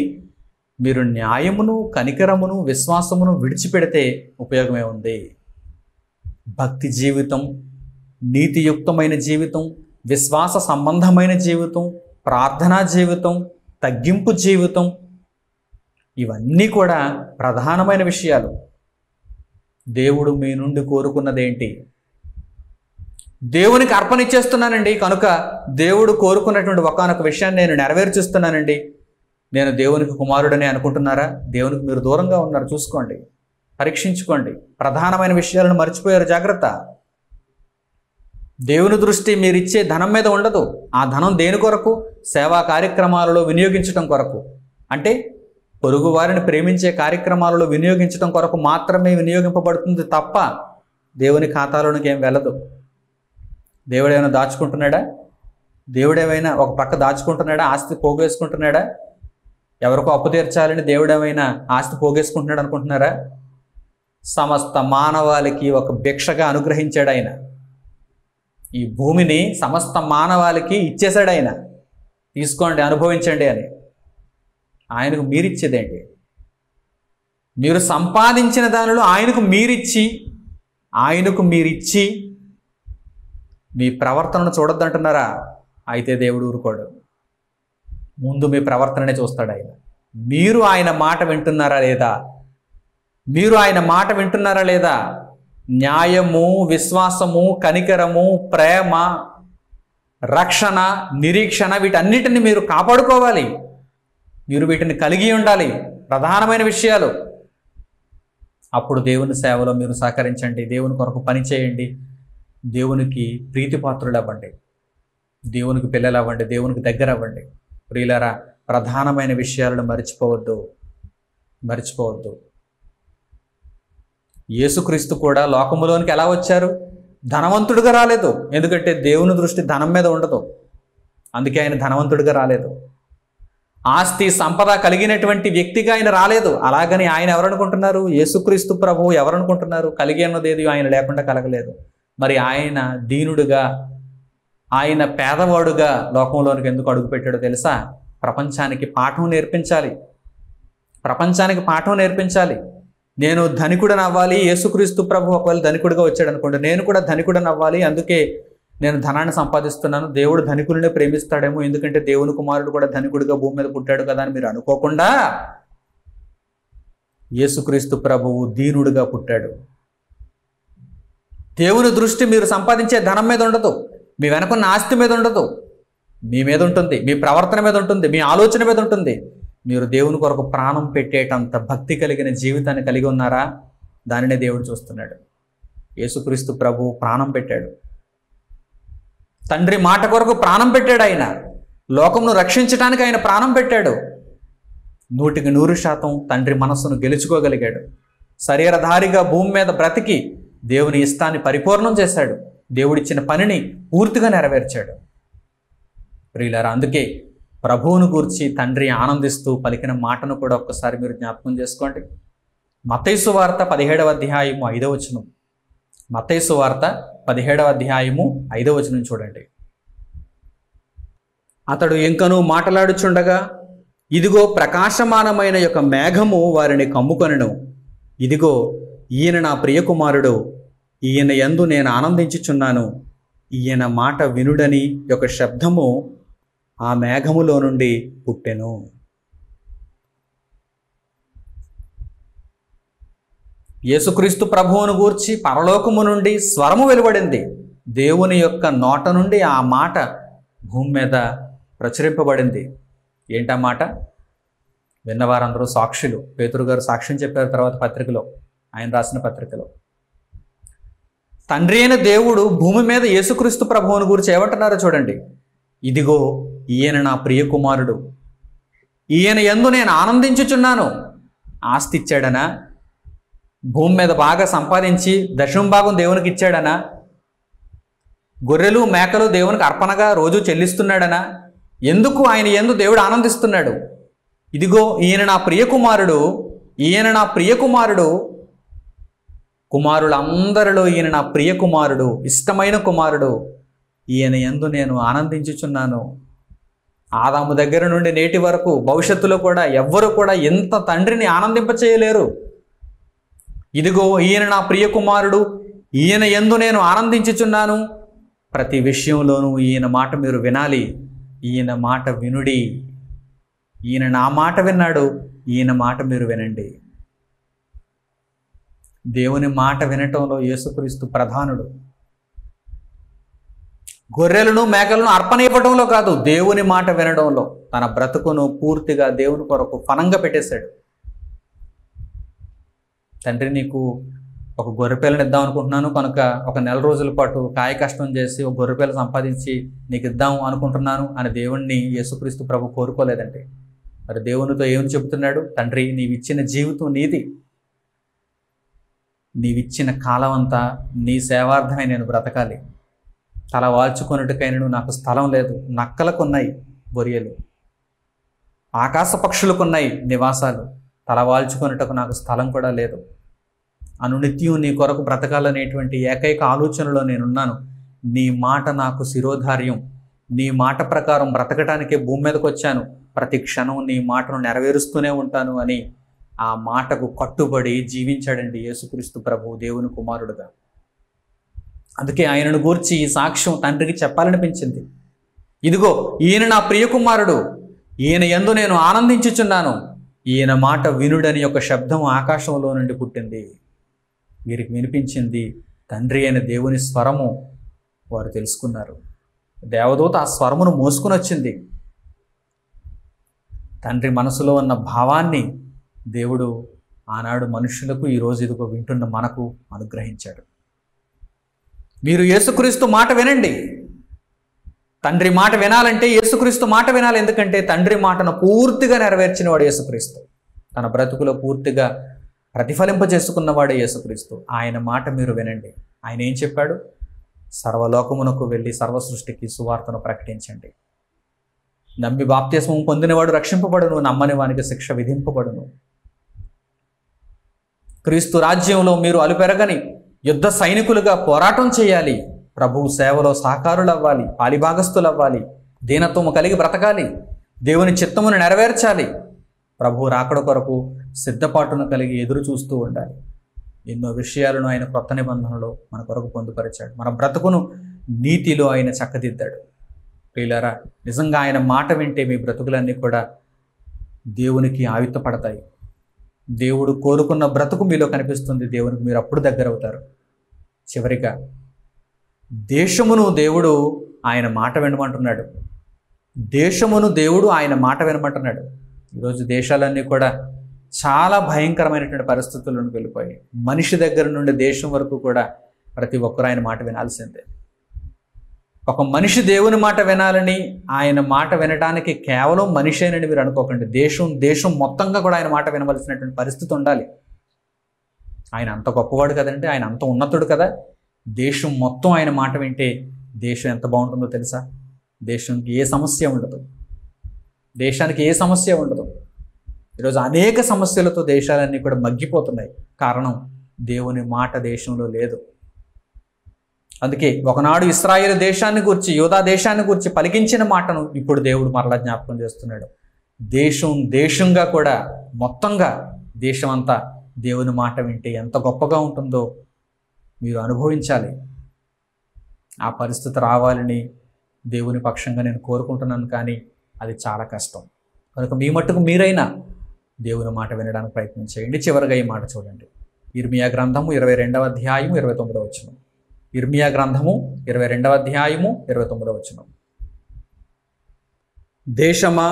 మీరు న్యాయమును, కనికరమును, విశ్వాసమును విడిచిపెడితే ఉపయోగమే ఉంది. భక్తి జీవితం, నీతియుక్తమైన జీవితం, విశ్వాస సంబంధమైన జీవితం, ప్రార్థనా జీవితం, తగ్గింపు జీవితం, ఇవన్నీ కూడా ప్రధానమైన విషయాలు. దేవుడు మీ నుండి కోరుకున్నదేంటి? దేవునికి అర్పణ ఇచ్చేస్తున్నానండి కనుక దేవుడు కోరుకున్నటువంటి ఒకానొక విషయాన్ని నేను నెరవేర్చిస్తున్నానండి, నేను దేవునికి కుమారుడని అనుకుంటున్నారా? దేవునికి మీరు దూరంగా ఉన్నారు. చూసుకోండి, పరీక్షించుకోండి. ప్రధానమైన విషయాలను మర్చిపోయారు. జాగ్రత్త. దేవుని దృష్టి మీరు ఇచ్చే ధనం మీద ఉండదు. ఆ ధనం దేని కొరకు? సేవా కార్యక్రమాలలో వినియోగించడం కొరకు. అంటే పొరుగు వారిని ప్రేమించే కార్యక్రమాలలో వినియోగించడం కొరకు మాత్రమే వినియోగింపబడుతుంది తప్ప దేవుని ఖాతాలోనికి ఏం వెళ్ళదు. దేవుడేమైనా దాచుకుంటున్నాడా? దేవుడేమైనా ఒక పక్క దాచుకుంటున్నాడా? ఆస్తి పోగేసుకుంటున్నాడా? ఎవరికో అప్పు తీర్చాలని దేవుడేమైనా ఆస్తి పోగేసుకుంటున్నాడు అనుకుంటున్నారా? సమస్త మానవాళికి ఒక భిక్షగా అనుగ్రహించాడు ఆయన. ఈ భూమిని సమస్త మానవాళికి ఇచ్చేశాడు ఆయన. తీసుకోండి, అనుభవించండి అని. ఆయనకు మీరిచ్చేదేంటి? మీరు సంపాదించిన దానిలో ఆయనకు మీరిచ్చి మీ ప్రవర్తనను చూడొద్దంటున్నారా? అయితే దేవుడు ఊరుకోడు. ముందు మీ ప్రవర్తననే చూస్తాడు ఆయన. మీరు ఆయన మాట వింటున్నారా లేదా? న్యాయము, విశ్వాసము, కనికరము, ప్రేమ, రక్షణ, నిరీక్షణ, వీటన్నిటిని మీరు కాపాడుకోవాలి. మీరు వీటిని కలిగి ఉండాలి. ప్రధానమైన విషయాలు. అప్పుడు దేవుని సేవలో మీరు సహకరించండి, దేవుని కొరకు పని చేయండి, దేవునికి ప్రీతిపాత్రులు అవ్వండి, దేవునికి పిల్లలు అవ్వండి, దేవునికి దగ్గర అవ్వండి. ప్రియులారా, ప్రధానమైన విషయాలను మర్చిపోవద్దు. యేసుక్రీస్తు కూడా లోకములోనికి ఎలా వచ్చారు? ధనవంతుడిగా రాలేదు. ఎందుకంటే దేవుని దృష్టి ధనం మీద ఉండదు. అందుకే ఆయన ధనవంతుడిగా రాలేదు. ఆస్తి సంపద కలిగినటువంటి వ్యక్తిగా ఆయన రాలేదు. అలాగని ఆయన ఎవరనుకుంటున్నారు? యేసుక్రీస్తు ప్రభువు ఎవరనుకుంటున్నారు? కలిగి అన్నదేది ఆయన లేకుండా కలగలేదు. మరి ఆయన దీనుడుగా, ఆయన పేదవాడుగా లోకంలోనికి ఎందుకు అడుగుపెట్టాడో తెలుసా? ప్రపంచానికి పాఠం నేర్పించాలి. నేను ధనికుడని అవ్వాలి. యేసుక్రీస్తు ప్రభు ఒకవేళ ధనికుడిగా వచ్చాడు అనుకోండి, నేను కూడా ధనికుడని అవ్వాలి, అందుకే నేను ధనాన్ని సంపాదిస్తున్నాను. దేవుడు ధనికులనే ప్రేమిస్తాడేమో, ఎందుకంటే దేవుని కుమారుడు కూడా ధనికుడిగా భూమి మీద పుట్టాడు కదా అని మీరు అనుకోకుండా, యేసుక్రీస్తు ప్రభువు దీనుడిగా పుట్టాడు. దేవుని దృష్టి మీరు సంపాదించే ధనం మీద ఉండదు, మీ వెనకున్న ఆస్తి మీద ఉండదు, మీ మీద ఉంటుంది, మీ ప్రవర్తన మీద ఉంటుంది, మీ ఆలోచన మీద ఉంటుంది. మీరు దేవుని కొరకు ప్రాణం పెట్టేటంత భక్తి కలిగిన జీవితాన్ని కలిగి ఉన్నారా? దానినే దేవుడు చూస్తున్నాడు. యేసుక్రీస్తు ప్రభు ప్రాణం పెట్టాడు. తండ్రి మాట కొరకు ప్రాణం పెట్టాడు. ఆయన లోకంను రక్షించడానికి ఆయన ప్రాణం పెట్టాడు. 100% తండ్రి మనస్సును గెలుచుకోగలిగాడు. శరీరధారిగా భూమి మీద బ్రతికి దేవుని ఇష్టాన్ని పరిపూర్ణం చేశాడు. దేవుడిచ్చిన పనిని పూర్తిగా నెరవేర్చాడు. ప్రియులారా, అందుకే ప్రభువును గూర్చి తండ్రి ఆనందిస్తూ పలికిన మాటను కూడా ఒక్కసారి మీరు జ్ఞాపకం చేసుకోండి. మత్తయి సువార్త 17వ అధ్యాయము 5వ వచనం. మత్తయి సువార్త 17వ అధ్యాయము 5వ వచనం చూడండి. అతడు ఇంకనూ మాట్లాడుచుండగా, ఇదిగో ప్రకాశమానమైన యొక్క మేఘము వారిని కమ్ముకొనెను. ఇదిగో ఈయన నా ప్రియకుమారుడు, ఈయన యందు నేను ఆనందించుచున్నాను, ఈయన మాట వినుడని యొక్క శబ్దము ఆ మేఘములో నుండి పుట్టెను. యేసుక్రీస్తు ప్రభువును గూర్చి పరలోకము నుండి స్వరము వెలువడింది. దేవుని యొక్క నోట నుండి ఆ మాట భూమి మీద ప్రచురింపబడింది. ఏంటా మాట? విన్నవారందరూ సాక్షులు. పేతురు గారు సాక్ష్యం చెప్పారు తర్వాత పత్రికలో, ఆయన రాసిన పత్రికలో. తండ్రి అయిన దేవుడు భూమి మీద యేసుక్రీస్తు ప్రభువును గురించి ఏమంటున్నారో చూడండి. ఇదిగో ఈయన నా ప్రియ కుమారుడు, ఈయన యందు నేను ఆనందించుచున్నాను. ఆస్తి ఇచ్చాడనా? భూమి మీద బాగా సంపాదించి దశమ భాగం దేవునికి ఇచ్చాడనా? గొర్రెలు మేకలు దేవునికి అర్పణగా రోజు చెల్లిస్తున్నాడనా? ఎందుకు ఆయన యందు దేవుడు ఆనందిస్తున్నాడు? ఇదిగో ఈయన నా ప్రియ కుమారుడు, ఈయన నా ప్రియ కుమారుడు, కుమారులందరిలో ఈయన నా ప్రియ కుమారుడు, ఇష్టమైన కుమారుడు, ఈయన యందు నేను ఆనందించుచున్నాను. ఆదాము దగ్గర నుండి నేటి వరకు భవిష్యత్తులో కూడా ఎవ్వరూ కూడా ఎంత తండ్రిని ఆనందింపచేయలేరు. ఇదిగో ఈయన నా ప్రియ కుమారుడు, ఈయన యందు నేను ఆనందించుచున్నాను. ప్రతి విషయంలోనూ ఈయన మాట మీరు వినాలి. ఈయన మాట వినుడి. ఈయన నా మాట విన్నాడు, ఈయన మాట మీరు వినండి. దేవుని మాట వినటంలో యేసుక్రీస్తు ప్రధానుడు. గొర్రెలను మేకలను అర్పణ ఇవ్వడంలో కాదు, దేవుని మాట వినడంలో తన బ్రతుకును పూర్తిగా దేవుని కొరకు ఫలంగా పెట్టేశాడు. తండ్రి, నీకు ఒక గొర్రెపిల్లని ఇద్దాం అనుకుంటున్నాను కనుక ఒక నెల రోజుల పాటు కాయ కష్టం చేసి ఒక గొర్రెపిల్ల సంపాదించి నీకు ఇద్దాం అనుకుంటున్నాను అని దేవుణ్ణి యేసుక్రీస్తు ప్రభు కోరుకోలేదండి. మరి దేవునితో ఏమని చెబుతున్నాడు? తండ్రి, నీవిచ్చిన జీవితం నీది, నీవిచ్చిన కాలం అంతా నీ సేవార్థమై నేను బ్రతకాలి. తల వాల్చుకొనుటకైనను నాకు స్థలం లేదు. నక్కలకున్నాయి బొరియలు, ఆకాశ పక్షులకున్నాయి నివాసాలు, తల వాల్చుకొనుటకు నాకు స్థలం కూడా లేదు. అనునిత్యం నీ కొరకు బ్రతకాలనేటువంటి ఏకైక ఆలోచనలో నేనున్నాను. నీ మాట నాకు శిరోధార్యం. నీ మాట ప్రకారం బ్రతకటానికే భూమి మీదకి వచ్చాను. ప్రతి క్షణం నీ మాటను నెరవేరుస్తూనే ఉంటాను అని ఆ మాటకు కట్టుబడి జీవించాడండి యేసుక్రీస్తు ప్రభు దేవుని కుమారుడుగా. అందుకే ఆయనను గూర్చి ఈ సాక్ష్యం తండ్రికి చెప్పాలనిపించింది. ఇదిగో ఈయన నా ప్రియ కుమారుడు, ఈయన యందు నేను ఆనందించుచున్నాను, ఈయన మాట వినుడని ఒక శబ్దం ఆకాశంలో నుండి పుట్టింది. వీరికి వినిపించింది తండ్రి అయిన దేవుని స్వరము. వారు తెలుసుకున్నారు. దేవదూత ఆ స్వరమును మోసుకుని వచ్చింది. తండ్రి మనసులో ఉన్న భావాన్ని దేవుడు ఆనాడు మనుషులకు, ఈరోజు ఇదిగో వింటున్న మనకు అనుగ్రహించాడు. మీరు యేసుక్రీస్తు మాట వినండి. తండ్రి మాట వినాలంటే యేసుక్రీస్తు మాట వినాలి. ఎందుకంటే తండ్రి మాటను పూర్తిగా నెరవేర్చిన వాడు యేసుక్రీస్తు. తన బ్రతుకులో పూర్తిగా ప్రతిఫలింపజేసుకున్నవాడే యేసుక్రీస్తు. ఆయన మాట మీరు వినండి. ఆయన ఏం చెప్పాడు? సర్వలోకమునకు వెళ్ళి సర్వ సృష్టికి సువార్తను ప్రకటించండి. నమ్మి బాప్తిస్మం పొందినవాడు రక్షింపబడును, నమ్మని వానికి శిక్ష విధింపబడును. క్రీస్తు రాజ్యంలో మీరు అలుపెరగని యుద్ధ సైనికులుగా పోరాటం చేయాలి. ప్రభువు సేవలో సహకారులు అవ్వాలి, పాలిభాగస్తులు అవ్వాలి, దీనత్వము కలిగి బ్రతకాలి, దేవుని చిత్తమును నెరవేర్చాలి, ప్రభువు రాకడ కొరకు సిద్ధపాటును కలిగి ఎదురు చూస్తూ ఉండాలి. ఎన్నో విషయాలను ఆయన కొత్త నిబంధనలో మన కొరకు పొందుపరిచాడు. మన బ్రతుకును నీతిలో ఆయన చక్కదిద్దాడు. ప్రియులారా, నిజంగా ఆయన మాట వింటే మీ బ్రతుకులన్నీ కూడా దేవునికి ఆయుత్తపడతాయి. దేవుడు కోరుకున్న బ్రతుకు మీలో కనిపిస్తుంది. దేవునికి మీరు అప్పుడు దగ్గర అవుతారు. చివరిగా దేశమును దేవుడు ఆయన మాట వినమంటున్నాడు. దేశమును దేవుడు ఆయన మాట వినమంటున్నాడు. ఈరోజు దేశాలన్నీ కూడా చాలా భయంకరమైనటువంటి పరిస్థితులను వెళ్ళిపోయాయి. మనిషి దగ్గర నుండి దేశం వరకు కూడా ప్రతి ఒక్కరు ఆయన మాట వినాల్సిందే. ఒక మనిషి దేవుని మాట వినాలని, ఆయన మాట వినడానికి కేవలం మనిషేనని మీరు అనుకోకండి. దేశం మొత్తంగా కూడా ఆయన మాట వినవలసినటువంటి పరిస్థితి ఉండాలి. ఆయన అంత గొప్పవాడు కదండి, ఆయన అంత ఉన్నతుడు కదా. దేశం మొత్తం ఆయన మాట వింటే దేశం ఎంత బాగుంటుందో తెలుసా? దేశానికి ఏ సమస్య ఉండదు. దేశానికి ఏ సమస్య ఉండదు. ఈరోజు అనేక సమస్యలతో దేశాలన్నీ కూడా మగ్గిపోతున్నాయి. కారణం దేవుని మాట దేశంలో లేదు. అందుకే ఒకనాడు ఇశ్రాయేలు దేశాన్ని గురించి, యూదా దేశాన్ని గురించి పలికించిన మాటను ఇప్పుడు దేవుడు మరలా జ్ఞాపకం చేస్తున్నాడు. దేశంగా కూడా మొత్తంగా దేశం అంతా దేవుని మాట వింటే ఎంత గొప్పగా ఉంటుందో మీరు అనుభవించాలి. ఆ పరిస్థితి రావాలని దేవుని పక్షంగా నేను కోరుకుంటున్నాను, కానీ అది చాలా కష్టం. కనుక మీ మట్టుకు మీరైనా దేవుని మాట వినడానికి ప్రయత్నం చేయండి. చివరిగా ఈ మాట చూడండి. ఇర్మియా గ్రంథము 22వ అధ్యాయము 29వ వచనం. ఇర్మియా గ్రంథము 22వ అధ్యాయము 29వ వచనం. దేశమా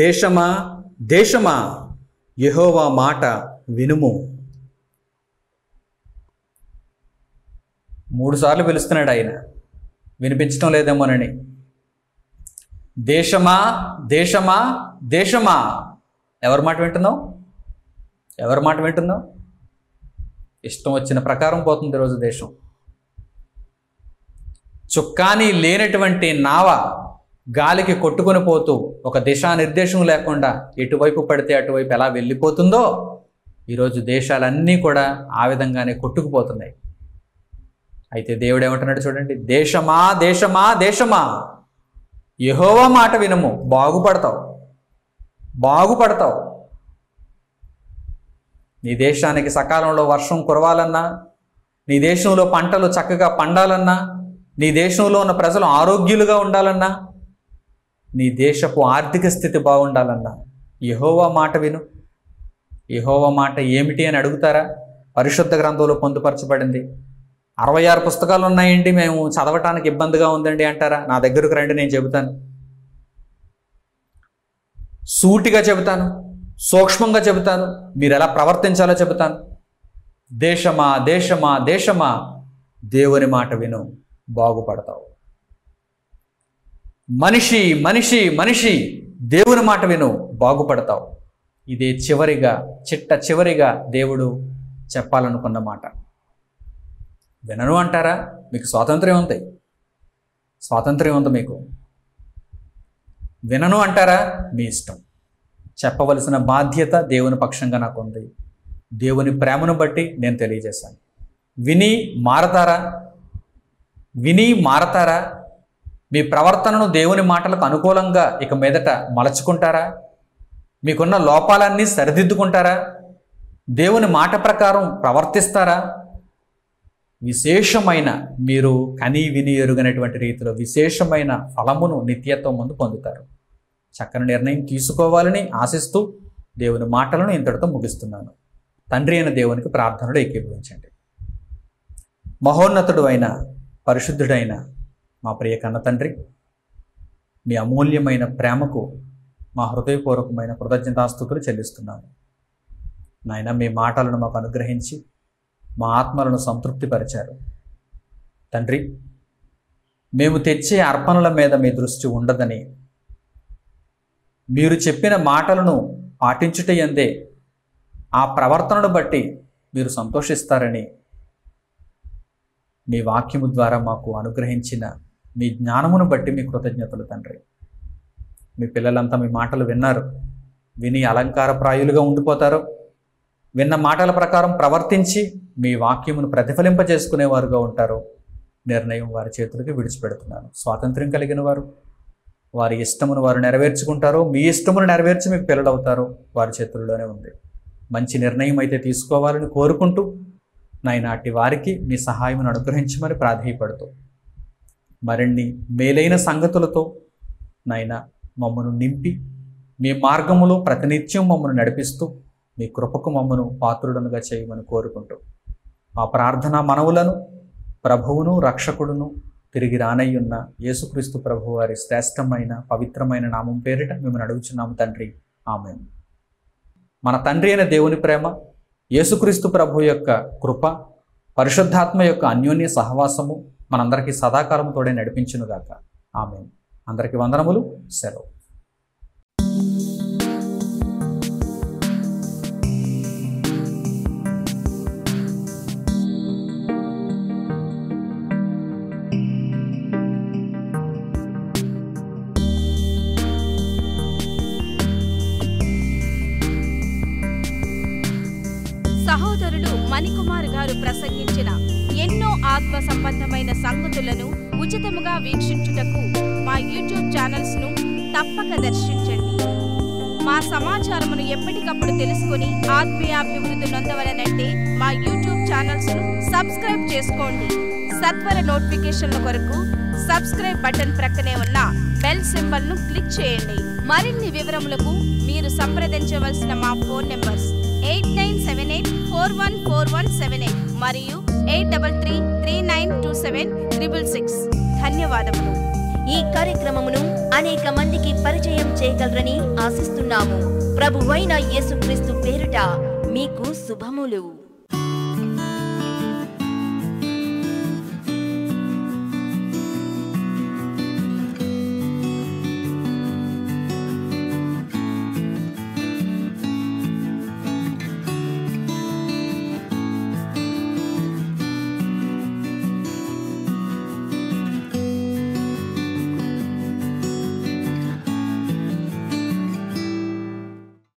దేశమా దేశమా, యెహోవా మాట వినుము. 3 సార్లు పిలుస్తున్నాడు ఆయన, వినిపించడం లేదేమోనని. దేశమా దేశమా దేశమా. ఎవరి మాట వింటున్నావు? ఎవరి మాట వింటున్నావు? ఇష్టం వచ్చిన ప్రకారం పోతుంది ఈరోజు దేశం. చుక్కాని లేనటువంటి నావ గాలికి కొట్టుకొని పోతూ ఒక దిశానిర్దేశం లేకుండా ఎటువైపు పడితే అటువైపు ఎలా వెళ్ళిపోతుందో ఈరోజు దేశాలన్నీ కూడా ఆ విధంగానే కొట్టుకుపోతున్నాయి. అయితే దేవుడు ఏమంటున్నాడు చూడండి. దేశమా దేశమా దేశమా, యెహోవా మాట వినుము, బాగుపడతావు, బాగుపడతావు. నీ దేశానికి సకాలంలో వర్షం కురవాలన్నా, నీ దేశంలో పంటలు చక్కగా పండాలన్నా, నీ దేశంలో ఉన్న ప్రజలు ఆరోగ్యులుగా ఉండాలన్నా, నీ దేశపు ఆర్థిక స్థితి బాగుండాలన్నా యెహోవా మాట విను. యెహోవా మాట ఏమిటి అని అడుగుతారా? పరిశుద్ధ గ్రంథంలో పొందుపరచబడింది. 66 పుస్తకాలు ఉన్నాయండి, మేము చదవటానికి ఇబ్బందిగా ఉందండి అంటారా? నా దగ్గరకు రండి, నేను చెబుతాను. సూటిగా చెబుతాను, సూక్ష్మంగా చెబుతాను, మీరు ఎలా ప్రవర్తించాలో చెబుతాను. దేశమా దేశమా దేశమా, దేవుని మాట విను, బాగుపడతావు. మనిషి మనిషి మనిషి, దేవుని మాట విను, బాగుపడతావు. ఇదే చివరిగా, చివరిగా దేవుడు చెప్పాలనుకున్న మాట. వినను అంటారా? మీకు స్వాతంత్ర్యం ఉంది, స్వాతంత్ర్యం ఉంది మీకు. వినను అంటారా? మీ ఇష్టం. చెప్పవలసిన బాధ్యత దేవుని పక్షంగా నాకు ఉంది. దేవుని ప్రేమను బట్టి నేను తెలియజేశాను. విని మారతారా? విని మారతారా? మీ ప్రవర్తనను దేవుని మాటలకు అనుకూలంగా ఇక మీదట మలచుకుంటారా? మీకున్న లోపాలన్నీ సరిదిద్దుకుంటారా? దేవుని మాట ప్రకారం ప్రవర్తిస్తారా? విశేషమైన, మీరు కని విని ఎరుగనటువంటి రీతిలో విశేషమైన ఫలమును నిత్యత్వం ముందు పొందుతారు. చక్కని నిర్ణయం తీసుకోవాలని ఆశిస్తూ దేవుని మాటలను ఇంతటితో ముగిస్తున్నాను. తండ్రి అయిన దేవునికి ప్రార్థనలు ఏకీభవించండి. మహోన్నతుడు అయిన, పరిశుద్ధుడైన మా ప్రియ కన్న తండ్రి, మీ అమూల్యమైన ప్రేమకు మా హృదయపూర్వకమైన కృతజ్ఞతాస్తుతులు చెల్లిస్తున్నాను. నాయన, మీ మాటలను మాకు అనుగ్రహించి మా ఆత్మలను సంతృప్తిపరిచారు. తండ్రి, మేము తెచ్చే అర్పణల మీద మీ దృష్టి ఉండదని, మీరు చెప్పిన మాటలను పాటించుటయందే ఆ ప్రవర్తనను బట్టి మీరు సంతోషిస్తారని మీ వాక్యము ద్వారా మాకు అనుగ్రహించిన మీ జ్ఞానమును బట్టి మీ కృతజ్ఞతలు తండ్రి. మీ పిల్లలంతా మీ మాటలు విన్నారు, విని అలంకారప్రాయులుగా ఉండిపోతారు. విన్న మాటల ప్రకారం ప్రవర్తించి మీ వాక్యమును ప్రతిఫలింపజేసుకునేవారుగా ఉంటారు. నిర్ణయం వారి చేతులకి విడిచిపెడుతున్నాను. స్వాతంత్ర్యం కలిగిన వారు, వారి ఇష్టమును వారు నెరవేర్చుకుంటారు. మీ ఇష్టమును నెరవేర్చి మీకు పిల్లలవుతారు. వారి చేతుల్లోనే ఉంది. మంచి నిర్ణయం అయితే తీసుకోవాలని కోరుకుంటూ నాయనాటి వారికి మీ సహాయమును అనుగ్రహించమని ప్రాధేయపడుతూ, మరిన్ని మేలైన సంగతులతో నాయన మమ్మను నింపి మీ మార్గములో ప్రతినిత్యం మమ్మను నడిపిస్తూ మీ కృపకు మమ్మను పాత్రుడనుగా చేయమని కోరుకుంటూ మా ప్రార్థనా మనవులను ప్రభువును రక్షకుడును తిరిగి రానయ్యున్న యేసుక్రీస్తు ప్రభు వారి శ్రేష్టమైన పవిత్రమైన నామం పేరిట మిమ్మల్ని అడుగుచున్నాము తండ్రి. ఆమేన్. మన తండ్రి అయిన దేవుని ప్రేమ, యేసుక్రీస్తు ప్రభు యొక్క కృప, పరిశుద్ధాత్మ యొక్క అన్యోన్య సహవాసము మనందరికీ సదాకాలము తోడే నడిపించునుగాక. ఆమేన్. అందరికీ వందనములు. సెలవు. సహోదరులు మణికుమార్ గారు ప్రసంగించిన ఎన్నో ఆత్మ సంబంధమైన సంగతులను ఉచితముగా వీక్షించుటకు మా యూట్యూబ్ ఛానల్స్ ను తప్పక దర్శించండి. మా సమాచారమును ఎప్పటికప్పుడు తెలుసుకుని ఆత్మీయాభివృద్ధి నొందవలనంటే మా యూట్యూబ్ ఛానల్స్ ను సబ్స్క్రైబ్ చేసుకోండి. సత్వర నోటిఫికేషన్ల కొరకు సబ్స్క్రైబ్ బటన్ ప్రక్కనే ఉన్న బెల్ సింబల్ ను క్లిక్ చేయండి. మరిన్ని వివరములకు మీరు సంప్రదించవలసిన మా ఫోన్ నెంబర్స్ 8978414178 మరియు 83392766. ధన్యవాదములు. ఈ కార్యక్రమమును అనేక మందికి పరిచయం చేయగలరని ఆశిస్తున్నాము. ప్రభువైన యేసుక్రీస్తు పేరిట మీకు శుభములు.